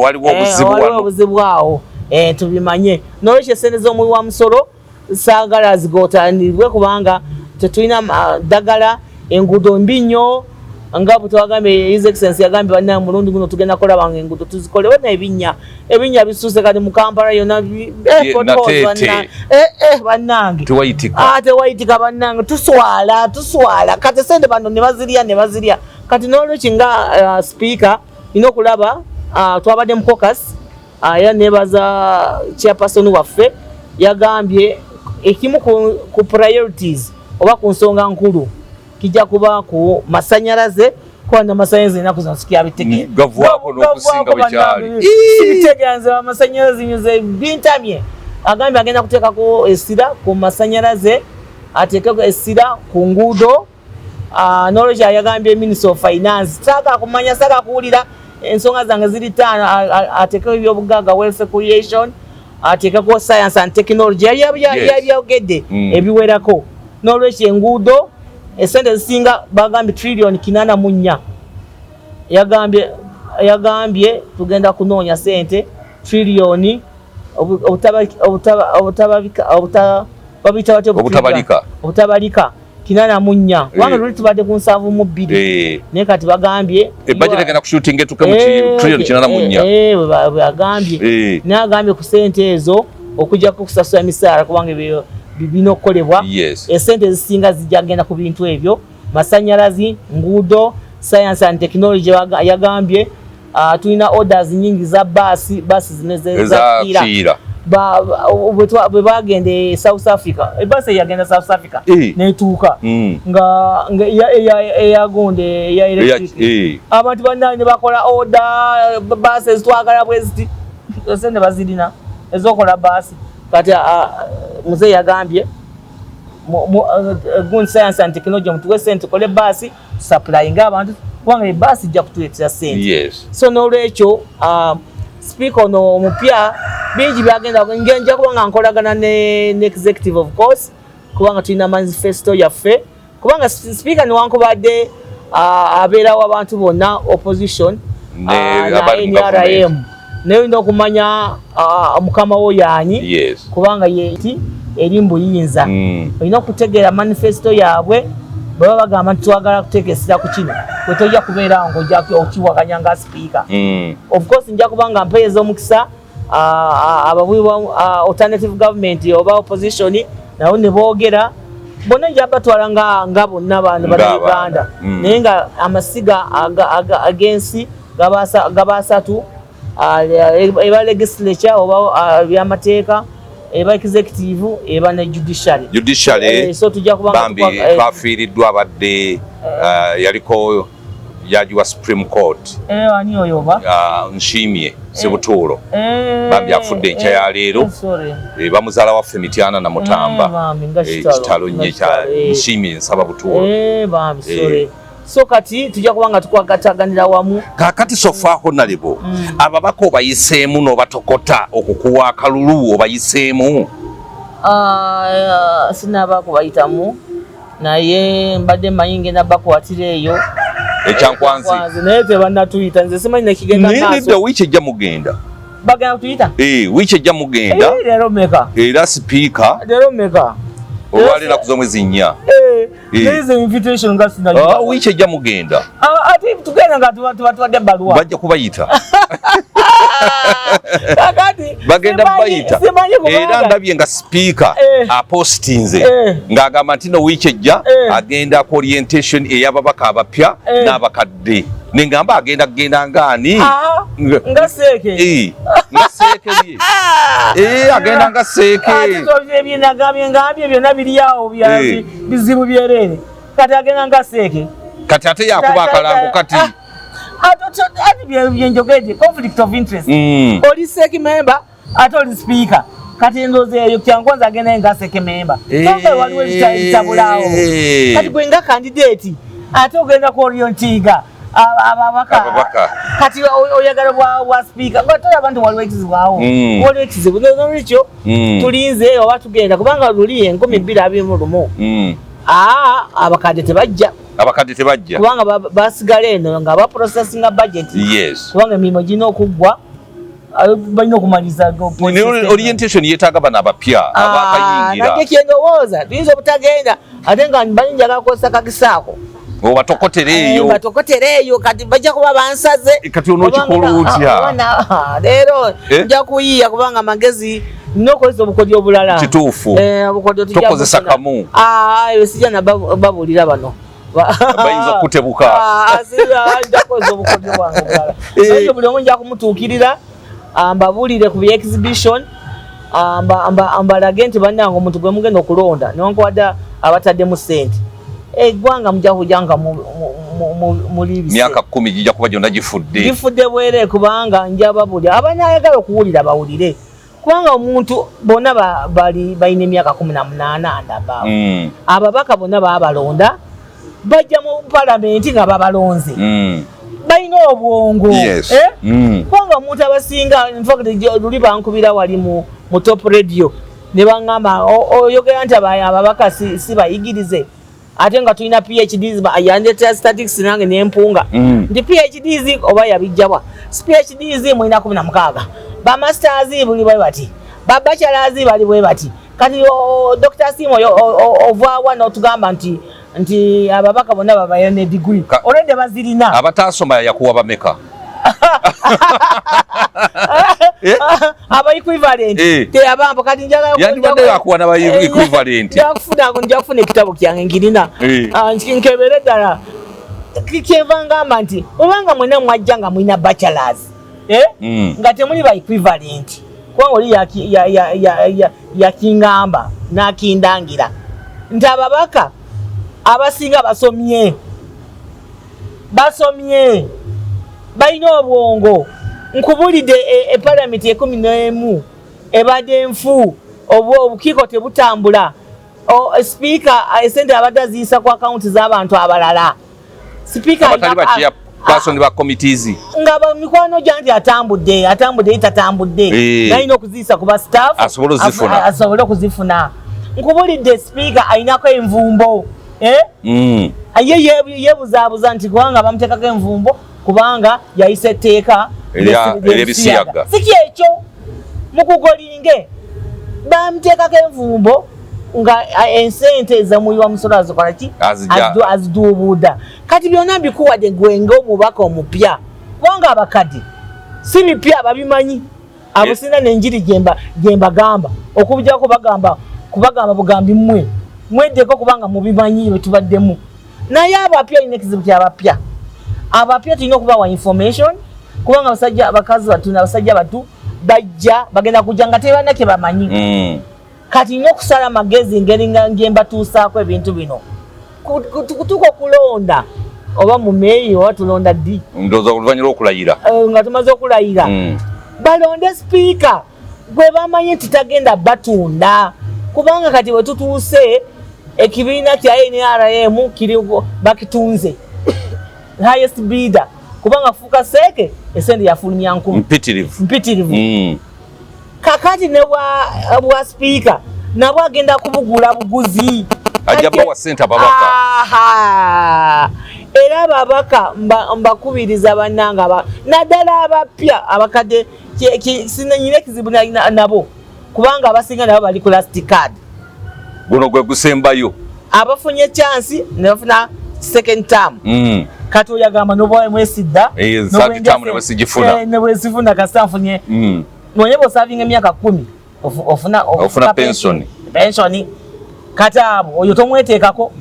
waliwo obuzibu awo tubimanye. Knowledge esente z'omuli wa musolo saagala zigotanirwe kubanga tetulina ddagala. Enguudo mbi nnyo nga butwagambye His Excellency yagambye bannange mulundi guno tugenda kulaba nga enguudo tuzikolewo n'ebinnya bisuuse kati mu Kampala yonna bannange tewayitika bannange tuswala kati sente bano ne bazirya kati n'olwekyo nga speaker ina okulaba twabadde mu caucus era nebaza chairperson waffe yagambye ekimu ku priorities oba ku nsonga nkulu kijja kuba ku masanyalaze kwa na masanyalaze enaku zino sikia bitege gavwako n'okusinga bwekyali sibitegeanze amasanyalaze nyuze bintamye agambye agenda kuteekako essira ku masanyalaze ateekeko essira ku nguudo n'olwekyo yagambye Minister of Finance saagala kumanya saagala kuwulira ensonga zange ziri ttaano ateekeko ebyobugagga wealth creation ateekeko science and technology yabyogedde ebiwerako n'olwekyo enguudo esente zisinga bagambye trillion 84 yagambye tugenda kunoonya sente trillion obutabalika 84 kubanga luli tubadde ku 7.2 naye kati bagambye budget egenda kushooting etuke mu trillion 84 bagambye n'agambye ku sente ezo okujja kusasula emisaala kubanga ebyo bibina okukolebwa. Esente zisinga zijja genda ku bintu ebyo masanyalazi nguudo science and technology yagambye tulina orders nyingi za basi zinezakira bwe bagende South Africa ebasi yagenda South Africa netuuka nga eyagonde ya electric abantu bannange bakola order basi ezitwagala bweziti sente bazirina ezokola basi kati muzee yagambye gun science and technology mutuwe sente kole basi supply nga abantu kubanga basi jja kutuletera sente. So n'olwekyo speaker ono omupya bingi byagenda ngenja kubanga nkolagana ne executive of course kubanga tulina manifesto yaffe kubanga speaker niwankubadde abeerawo abantu bonna opposition na NRM neyinza okumanya mukama wo yaani kubanga yeti eri mbuyinza olina okutegeera manifesto yaabwe baba bagamba nti twagala kuteeka essira ku kino wetojja kubeera nga ojja okiwakanya nga speaker. Of course nja kubanga mpeereza omukisa ababubi ba alternative government oba opposition nawo ne boogera bonna nja batwala nga bonna bantu bali Uganda naye nga amasiga agensi gabasatu eba legislature oba byamateeka eba executive eba ne judiciary so tujja kubanga bambi twafiiriddwa abadde jaji wa Supreme Court ani oyoba Nshimye Sebutulo bambi afudde ncha ya leero bamuzaala waffe Mityana na Mutamba kitalo nnyo kya Nshimye nsaba Butulo bambi sore so kati tujja kubanga tukwagatanira wamu kakati sofaako nalebo ababaka obayiseemu n'obatokota okukuwa akalulu obayiseemu sinaba kubayitamu naye mbadde mayinge nabakwatira eyo ekyankwanzi naye tebannatuyita nze simanyi nekigenda maaso wiiki ejja mugenda bagenda kutuyita wiiki ejja mugenda leero meka era sipiika leero meka olwalina kuzomwezi 4 wiiki ejja mugenda ate tugenda nga tubatwadde ebbaluwa bajja kubayita bagenda bayita era ndabye nga sipiika apostinze ng'agamba nti no wiiki ejja agenda ku orientation ey'ababaka abapya n'abakadde nengamba agenda kugenda ngaani nga seeke agenda nga seeke byenagambye byonna biriawo bizibu byereere kati agenda nga seeke kati ate yakuba akalango kati ati byenjogedde conflict of interest oli seeki member ate oli speaker kati ndoze eyo kyankwanza agenda nga seeki member waliwo ebitabulaawo kati gwe nga candidate ate ogenda ku orientiga ababaka kati oyagala bwa speaker ngatola abantu waliwo ekizibu nolwekyo tulinze oba tugenda kubanga luli 2021 abakadde tebajja kubanga basigala eno nga baprocessinga budget kubanga emirimu girina okuggwa balina okumaliza orientation yeetaaga bano abapya abakayingira najje kyendowooza tuyinza obutagenda ate nga balinjagala kukozesa kagisaako batokotere eyo kati bajja kuba bansaze kati onookikola otya leero nja kuyiiya kubanga magezi nokozesa obukodyo obulala kituufu tokozesa kamu sijja nababuulira bano bayinza okutebuka njakozesa obukodyo bwange obulala naye buli omu nja kumutuukirira mbabuulire ku exhibition mbalage nti bannange omuntu gwe mugenda okulonda newankubadde abataddemu ssente eggwanga mujja kujanga muli myaka 10 gijja kuba gyonna gifudde bwere kubanga njababulira abanyayagala okuwulira bawulire kubanga omuntu bonna balina emyaka 18 ndabaawo ababaka bonna babalonda bajja mu palamenti nga babalonze balina obwongo kubanga omuntu abasinga luli bankubira wali mu top radio ne baŋŋamba oyogera nti ababaka si bayigirize ate nga tulina PhDs yandeta statistics nange nempunga nti PhDs oba yabijjawa PhDs mulina 16 ba masters buli bwe bati ba bachelors bali bwe bati kati Dr. Simo ovaawa n'otugamba nti ababaka bonna babayina degree olwedde bazirina abatasoma yakuwa bameka aba equivalent te abambo kati njagala yandibadde yakuwa n'aba equivalent njafuna ekitabo kyange ngirina nkebere ddala kyeva ngamba nti obanga mwena mwajja nga mulina bachelors nga temuli ba equivalent kubanga oli yakingamba n'akindangira nti ababaka abasinga basomye balina obwongo nkubulidde epalamenti 11 ebadde enfu obukiiko tebutambula sipiika esente abadde aziisa ku akawunti z'abantu abalala sipiika ba committees nga mikwano gya nti atambudde itatambudde nalina okuziisa kuba staff asobole okuzifuna nkubulidde sipiika alinako envumbo yebuzaabuza nti kubanga bamuteekako envumbo kubanga yayise etteeka ery'ebisiyaga si kyekyo mukugolinge bamuteekako envumbo nga ensente zamuyiwa musolo azikola ki aziduubuuda kati byonna mbikuwadde gwenga omubaka omupya kubanga abakadde si bipya babimanyi abusinda n'enjiri gyembagamba okubijja kubagamba bugambi mmwe mweddeko kubanga mubimanyi bwe tubaddemu naye abapya alina ekizibu kyabapya tulina okubawa information kubanga abakazi batuna abasajja batu bajja bagenda kujja nga tebana kye bamanyi kati nyo okusala magezi ngeri ngembatuusaako ebintu bino kutuuka okulonda oba mu meeyi oba tulonda ddi ndoza oluvannyuma okulayira nga tumaze okulayira balonde sipiika gwe bamanyi nti tagenda batunda kubanga kati bwe tutuuse ekibiina kya NRM kiri bakitunze highest bidder kubanga fuuka seeke esente yafulumya nkumi mpitirivu kakati ne bwa sipiika nabwo agenda kubugula buguzi ajja bawa sente ababaka era ababaka mbakubiriza bannanga naddala abapya abakadde sinyine ekizibu nabo kubanga abasinga nabo bali ku last card guno gwe gusembayo abafunye chance ne bafuna second term kati oyagamba nobawe mwesidda ne bwesifuna kasanfunye nonye bosavinga emyaka 10 ofuna pensioni kati abo oyo tomweteekako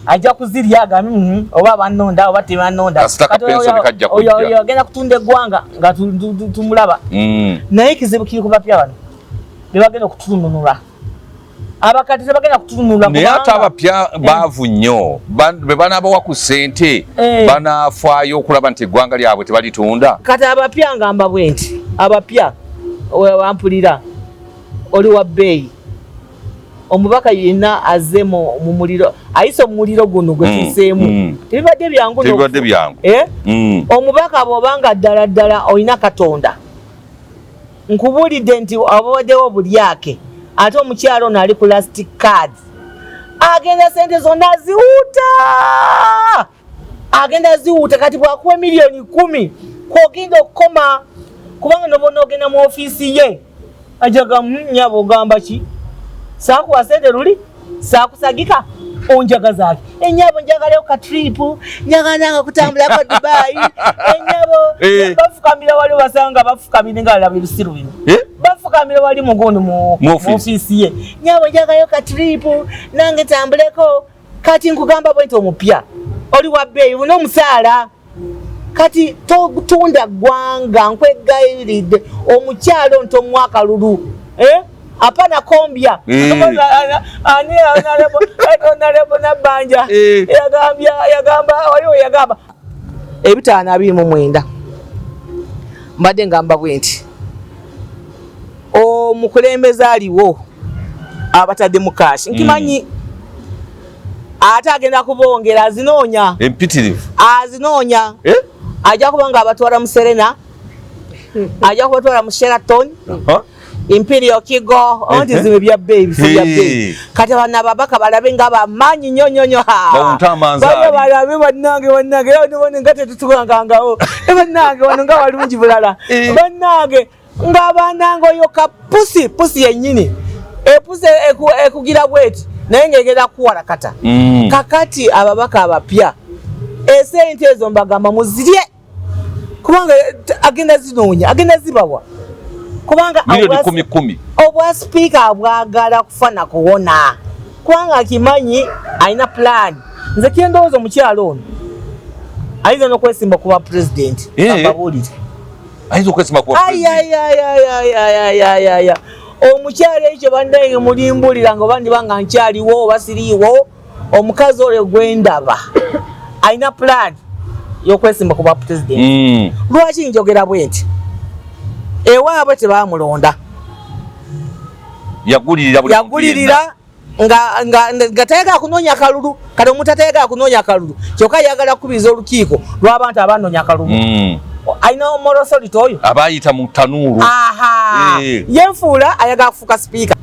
ajja kuzirya agambe oba banonda oba tebanonda oyo agenda kutunda eggwanga nga tumulaba naye kizibu kiri ku bapya bano bebagenda okutununula abakati tebagenda kutununula naye ate abapya baavu nnyo be banaabawa ku ssente banaafaayo okulaba nti eggwanga lyabwe tebalitunda kati abapya ngamba bwe nti abapya wampulira oli wa bbeeyi omubaka yenna azze mu muliro ayise omuliro guno gwe tuseemu tebibadde byangu omubaka bw'obanga ddala olina katonda nkubulidde nti ababaddewo bulyake ate omukyalo ono ali ku last card agenda sente zonna ziwuuta kati bwakuwa miliyoni 10 kwogenda okukoma kubanga nobona ogenda mu ofiisi ye ajaga nyabo ogamba ki saakuwa sente luli saakusagika onjagaza ati enyabo njagalayo ka trip nyagananga kutambulako Dubai enyabo bafukamira wali basanga bafukamira ngala birusiru bino bafukamira wali mugondo mu office ye nyabo njagalayo ka trip nange tambuleko kati nkugamba bwente omupya oli wa bbeeyi buno omusaala kati totunda gwanga nkwegayiridde omukyalo nto mwaka lulu apana kombya ani narebo nabanja yagamba ebitaano 29 mbadde ngamba bwe nti omukulembeze aliwo abatadde mu kashi nkimanyi ate agenda kubongera azinoonya empitirivu azinoonya ajja kubanga abatwala mu Serena ajja kubatwala mu Sheraton Imperial Kigo onti zime bya baby kati bana babaka balabe nga bamanyi nyonyonyo balabe bannange yone ngate tutugangangao bannange wano nga walungi bulala bannange nga banango yo pusi yennyini epusi ekugira bweti naye ngegera kuwala kata kakati ababaka abapya esente ezo mbagamba muzirye kubanga agenda zinoonya agenda zibawa kubanga milioni 10 obwa speaker bwagala kufana kuwona kubanga akimanyi aina plan nze kyendowooza omukyalo ono ayinza n'okwesimba kuba president ababulire ayinza okwesimba kuba omukyalo ekyo bandange mulimbulira nga oba ndibanga nkyaliwo oba siriiwo omukazi olwo gwendaba aina plan y'okwesimba kuba president lwaki njogera bwe nti ewaabwe tebamulonda yagulirira nga tayagala kunoonya akalulu kati omuntu atayagala kunoonya akalulu kyokka yagala kukubiriza olukiiko lw'abantu abanoonya akalulu alina omorosoliti oyo abayita mu tanuuru yenfuula ayagala kufuuka sipiika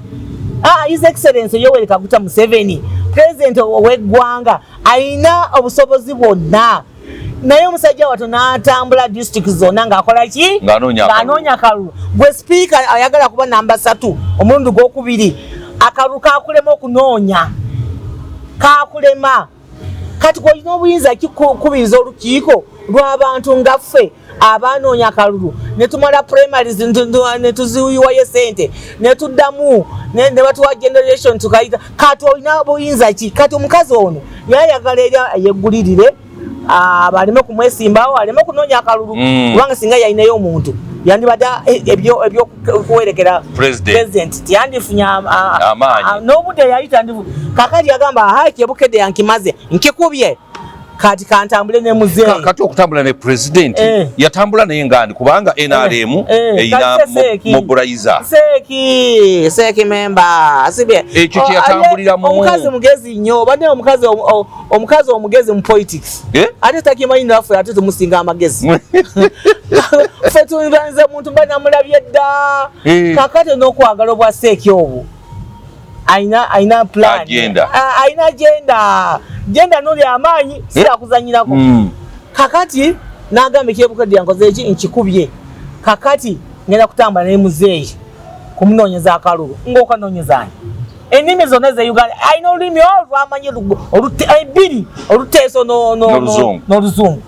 his excellence Yoweri Kaguta Museveni president ow'eggwanga alina obusobozi bwonna naye omusajja watto n'atambula district zonna ng'akola ki ng'anoonya akalulu gwe sipiika ayagala kuba namba 3 omulundi gwokubiri akalulu kakulema okunoonya kakulema kati gwolina obuyinza kikubiriza olukiiko lw'abantu nga ffe abanoonya akalulu ne tumala primaries ne tuziyiwayo sente ne tuddamu ne batuwa generation tukayita kati olina obuyinza ki kati omukazi ono yayagala era yeggulirire baleme kumwesimbawo aleme kunoonya akalulu kubanga singa yalinayo omuntu yandibadde ebyokuwerekera president tiyandifunye n'obudde yali tandifu kakati yagamba kyebukede yankimaze nkikubye kati kantambule ne muzeeyi kati okutambula ne president yatambula naye ngandi kubanga NRM eina mobilizer seeki member asibye ekyo kyatambulira mu omukazi mugezi nnyo badde omukazi omugezi mu politics ate takimanyi nafe ate tumusinga amagezi fe tunze muntu banamulabye dda kakati n'okwagala obwa seeki obwo aina plan aina agenda noli amaanyi sira kuzanyirako kakati nagamba ekyebukadde yankoze eki nkikubye kakati ngenda kutambula ne muzeeyi kumunoonyeza akalulu ng'okanonyezani ennimi zonna ze Uganda aina olulimi olwamanyi ebbiri oluteeso n'oluzungu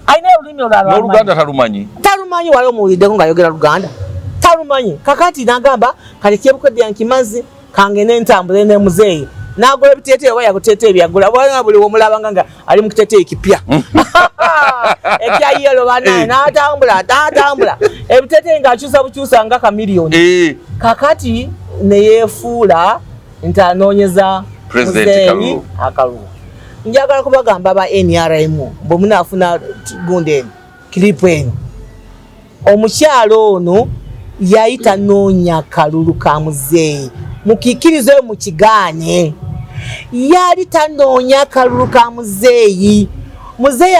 aina olulimi oluganda talumanyi wali omuwuliddeko ng'ayogera luganda talumanyi kakati nagamba kale ekyebukadde yankimazi kange n'entambule ne muzeeyi n'agula ebiteeteeyi oba yakuteeteeyi byagula bwana buli womulabanga nga ali mu kiteeteeyi kipya ekya yelo banaye n'atambula ebiteeteeyi ng'akyusa nga kamiliyoni kakati neyeefuula nti anoonyeza muzeeyi akalulu njagala kubagamba ba NRM bwe munaafuna gundi eno kiripu eno omukyalo ono yayita noonya kalulu ka muzeeyi mukikirize mukigaanye yali tanoonya kalulu ka muzeeyi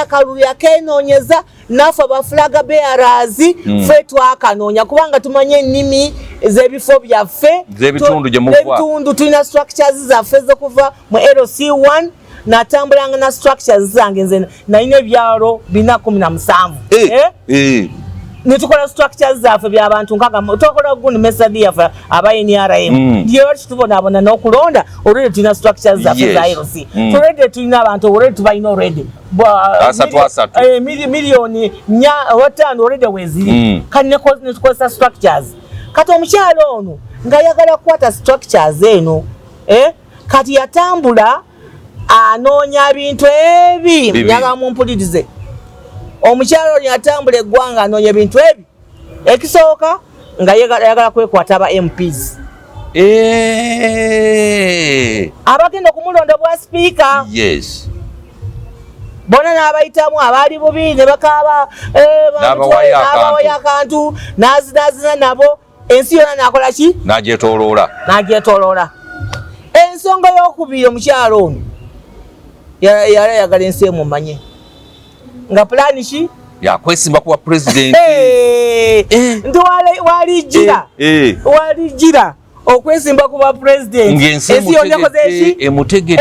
akalulu yakenoonyeza naffe abafulaga bearers ffe twakanoonya kubanga tumanye ennimi ez'ebifo byaffe z'ebitundu tulina structures zaffe zokuva mu LC1 natambulanga na structures zange nze nalina ebyalo 417 nitukola structures zaffe by'abantu nkaga tokola gundi mesadi yaffe aba NRM ndiyo kitubonabona n'okulonda already tulina structures zaffe za LC already tulina abantu already tubalina already miliyoni 5 already weziri kati netukozesa structures kati omukyalo ono nga yagala kukwata structures eno kati yatambula anoonya bintu ebi nyaga mumpulirize omukyalo ono yatambula eggwanga anoonya bintu ebi ekisooka nga yagala kwekwata aba MPs abagenda okumulonda Bwa Sipiika bona n'abayitamu abaali bubi ne bakaaba n'abawaya akantu n'azina nabo ensi yonna n'akola ki n'agyetooloola ensonga y'okubiri omukyalo ono yagala ensi emumanye nga plani ki yakwesimba kuwa president nti walijira okwesimba kuba president ensi yonna ekoze eki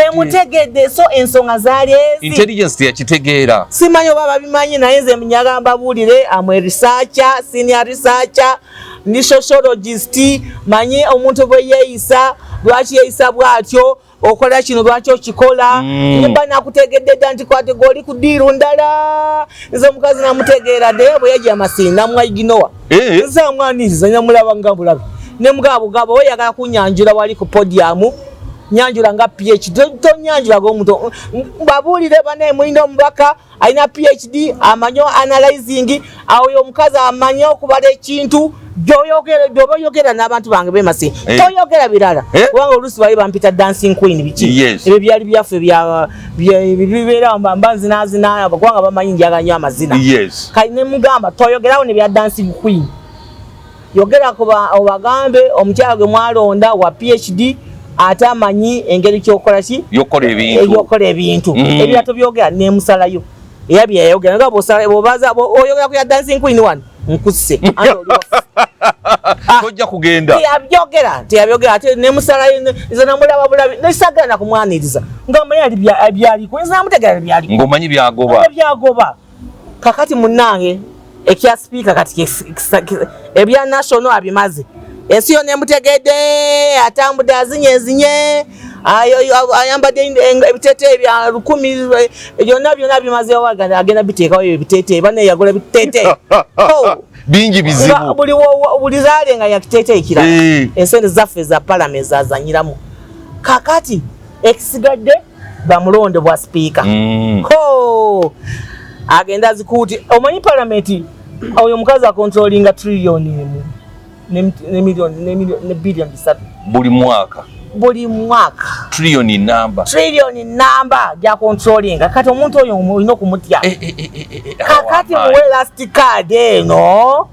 emutegedde so ensonga zaali ezi intelligence yakitegeera simanyi oba babimanyi naye nze mnyaga mbabuulire amwe researcher senior researcher ni sociologist manyi omuntu bwe yeeyisa lwaki yeeyisa bw'atyo okola kino lwaki okikola nimba nakutegedde dda nti kwate goli ku diiru ndala nze omukazi namutegeera dde bwe yajja amasini namwayiginowa nzamwaniriza namulaba nga bulabe ne mugabugabo we yagala kunyanjula wali ku podium nyanjula nga PhD tonyanjula ng'omuntu mbabuulire banaye mulina omubaka alina PhD amanyi analyzing awo omukazi amanyi okubala ekintu gyoba oyogera n'abantu bange bemasi toyogera birala kubanga oluusi bali bampita dancing queen biki ebyo byali byaffe bibeera mba nzinazina kubanga bamanyi njagala nnyo amazina kali ne mugamba toyogerawo ne bya dancing queen yogera obagambe omukyala gwe mwalonda wa PhD ate amanyi engeri kyokola ki yokola ebintu ebirala tobyogera nemusalayo era byeyayogera nga oyogera ku ya dancing queen wano nkusse tojja kugenda teyabyogera ate nemusalayo nze namulaba bulabi nesagala nakumwaniriza nga manyi byaliko nze namutegera byaliko ng'omanyi byagoba kakati munnange ekya Sipiika kati ebya national abimaze ensi yonna emutegedde atambudde azinyezinye ayambadde ebiteeteeyi bya 10 byonna bimazeewo agenda biteekawo ebiteeteeyi bane yagula biteeteeyi bingi bizibu buli zaale nga yakiteeteeyi kirala ensente zaffe za Parliament zazanyiramu kakati ekisigadde bamulonde Bwa Sipiika agenda zikuuti omanyi Parliament oyo mukazi akontrolinga trillion ne billion 3 buli mwaka buli mwaka trillion number gya controlling kati omuntu oyo olina okumutya kakati muwe last card eno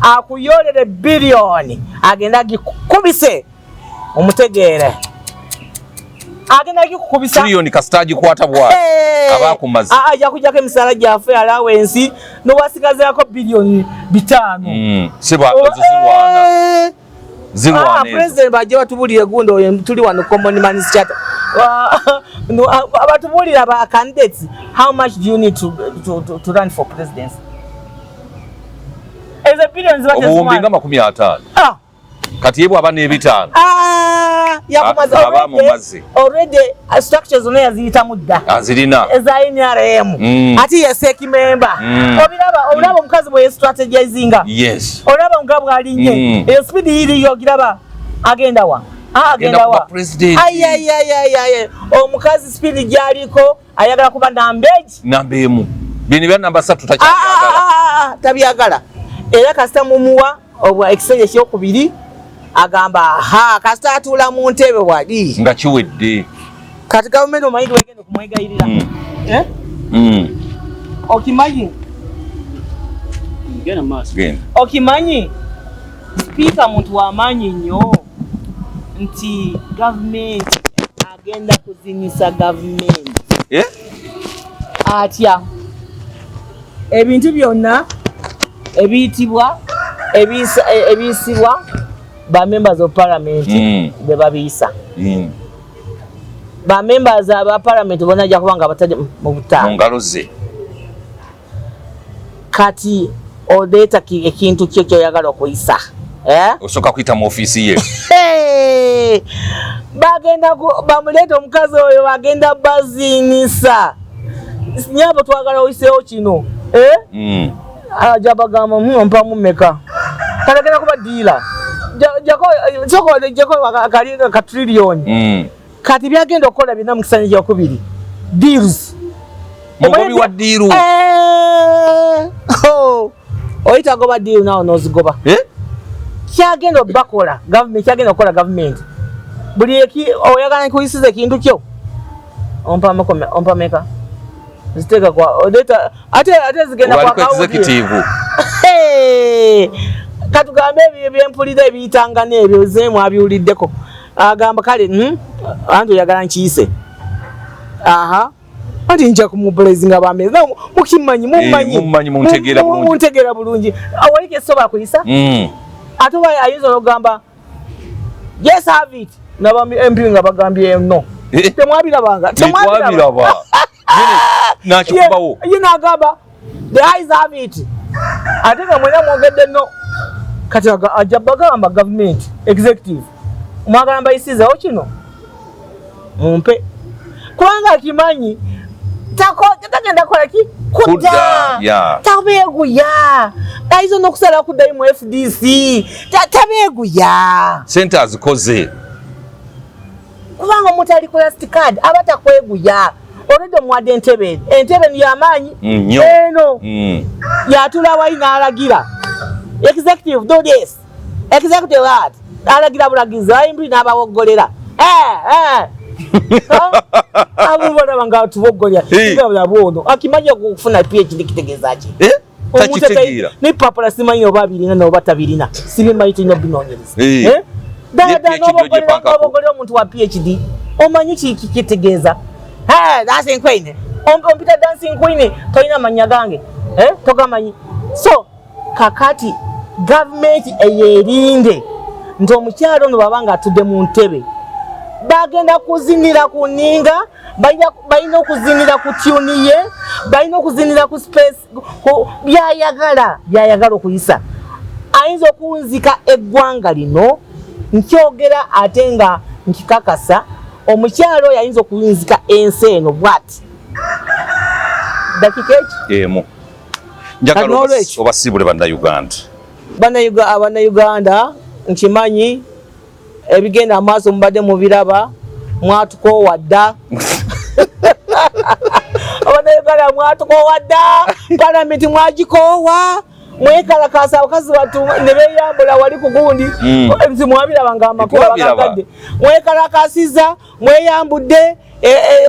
akuyolere billion agenda gikubise omutegeere agenda gikukubisa trillion kasitaji kwata bwa abakumaze ajja kujjako emisala gyaffe allowance n'owasigazirako billion 5 siba zirwana president bajja batubulire gundo tuli wano common man's chat abatubulire aba candidates how much do you need to run for presidency is a billions what is obuwumbi nga 50 kati yebwe aba n'ebitaano yakumaze already structures zonna yaziyita mudda azirina eza NRM ati yeseki member obiraba omukazi bwe strategizinga yes olaba nga bwalinye eyo speed yiri yogiraba agenda wa president omukazi speed gyaliko ayagala kuba nambemu bino bya namba 3 tabyagala era kasita mumuwa obwa exchange kyokubiri agamba kasita atula mu ntebe wali nga kiwedde kati gavumenti omanyi wegenda kumwegayirira okimanyi Sipiika muntu w'amaanyi nnyo nti gavumenti agenda kuzinisa gavumenti atya ebintu byonna ebiyitibwa ebiyisibwa ba members of parliament be babiisa ba members aba parliament bona ajja kubanga batadde mu butaano mu ngalo ze kati odeeta ekintu kyo kyoyagala okuyisa osoka kuyita mu ofiisi ye bagenda bamuleeta omukazi oyo bagenda bazinisa nyabo twagala oyiseewo kino ajja bagamba ompamu mmeka kalagenda kuba diila jako akalinga ka trillion kati byagenda okukola bina mu kisanyi kyokubiri deals mugobi wa diiru oyita goba diiru nawo nozigoba kyagenda obakola gavumenti kyagenda okukola gavumenti buli oyagala nkuyisiza ekintu kyo ompameka ziteka kwa odeta ate zigenda kwa executive katugambe ebyempulira ebiyitanga n'ebyo zeemu abiwuliddeko agamba kale anti oyagala nkiyise anti nja kumubulezinga bamezi mukimanyi muntegeera bulungi awalika esobola kuyisa ate oba ayinza n'ogamba yes have it naba MP nga bagambye no temwabirabanga nakikubawo ye nagamba the eyes have it ate nga mwena mwogedde no kati ajja bagamba government executive mwagala mbayisizawo kino mumpe kubanga akimanyi tagenda kola ki kudda tabeeguya ayinza n'okusala kuddayo mu FDC tabeeguya sente azikoze kubanga omuntu ali ku last card aba takweguya oludde omuwadde entebe niyo amaanyi eno yatula wayi n'alagira executive do this executive what alagira bulagizi ayimbi n'abawoggolera abubona banga tuboggolya ngabula bwono akimanyi okufuna PhD kitegeeza ki takitegeera ne papula simanyi oba birina n'oba tabirina sibimanyi tulina obinoonyereza dada n'oboggolera omuntu wa PhD omanyi kitegeeza dancing queen ompita dancing queen tolina manya gange togamanyi so kakati gavumenti eyerinde nti omukyalo ono babanga atudde mu ntebe bagenda kuzinira ku nninga balina okuzinira ku tuni ye balina okuzinira ku space byayagala okuyisa ayinza okunzika eggwanga lino nkyogera ate nga nkikakasa omukyalo oyo ayinza okuyinzika ensi eno bwati dakika emu njagala obasibule bannayuganda nkimanyi ebigenda amaaso mubadde mubiraba mwatukoowa dda abannayuganda mwatukoowa dda palamenti mwagikoowa mwekalakasa abakazi batu ne beyambula wali ku gundi nti mwabiraba nga amakulu abagadde mwekalakasiza mweyambudde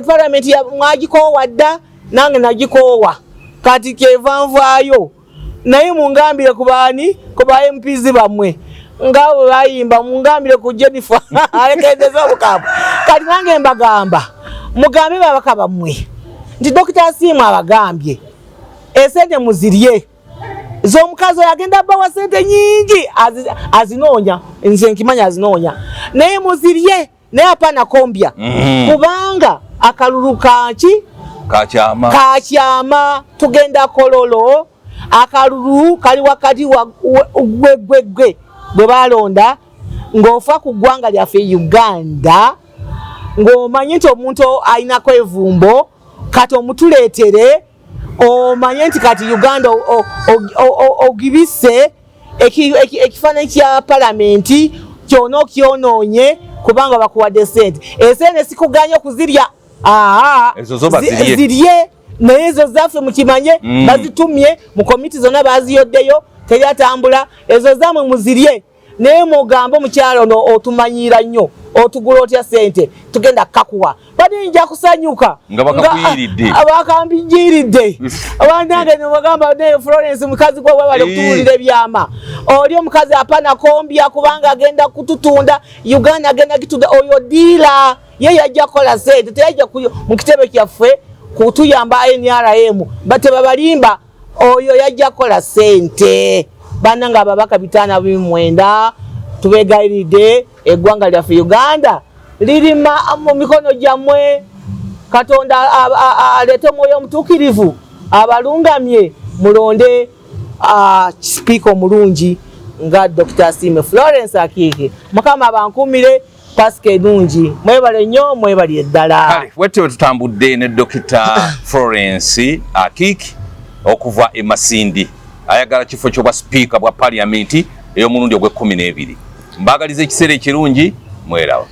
Parliament mwagikoowa dda nange nagikoowa kati kevanvaayo naye mungambire ku baani ku ba MPs bammwe ngawe bayimba mungambire ku Jennifer alekedeza obukaba kati nange mbagamba mugambe babaka bammwe nti Dr. Simu abagambye esente muzirye z'omukazi yagenda bawa sente nyingi azinoonya nze nkimanya azinoonya naye muzirye naye apana kombya kubanga akalulu kanki kakyama tugenda kololo akalulu kali wakati wa gwegwegwe bwe balonda ng'ofa ku ggwanga lyaffe Uganda ng'omanye nti omuntu alinako evumbo kati omutuleetere omanye nti kati Uganda ogibise ekifaananyi kya Parliament kyona okyonoonye kubanga bakuwadde sente esente sikuganya okuzirya zirye naye ezo zaffe mukimanye bazitumye mu komiti zonna baziyoddeyo teryatambula ezo zamwe muzirye naye mugambe omukyalo ono otumanyira nnyo otugula otya sente tugenda kakuwa badi nja kusanyuka nga bakakuyiridde abakambijiridde abanange ne bagamba ne Florence mukazi gwa wabale kutulira ebyama oli omukazi apana kombya kubanga agenda kututunda Uganda agenda kitunda oyo dira ye yajja kola sente teyajja mu kitebe kyaffe kutuyamba NRM bate babalimba oyo yajja kola sente bananga ababaka 529 tubegairide eggwanga lyaffe Uganda lirima mu mikono gyamwe Katonda alete omwoyo omutuukirivu abalungamye mulonde Sipiika omulungi nga Dr. Simu Florence Akiike mukama bankumire Pasika enungi mwebale nnyo mwebali eddala kale wetwe tutambudde ne Dr. Florence Akiike okuva e Masindi ayagala kifo ky'obwa Sipiika bwa Parliament ey'omulundi ogwe 12 mbagaliza ekiseera ekirungi mwerawo.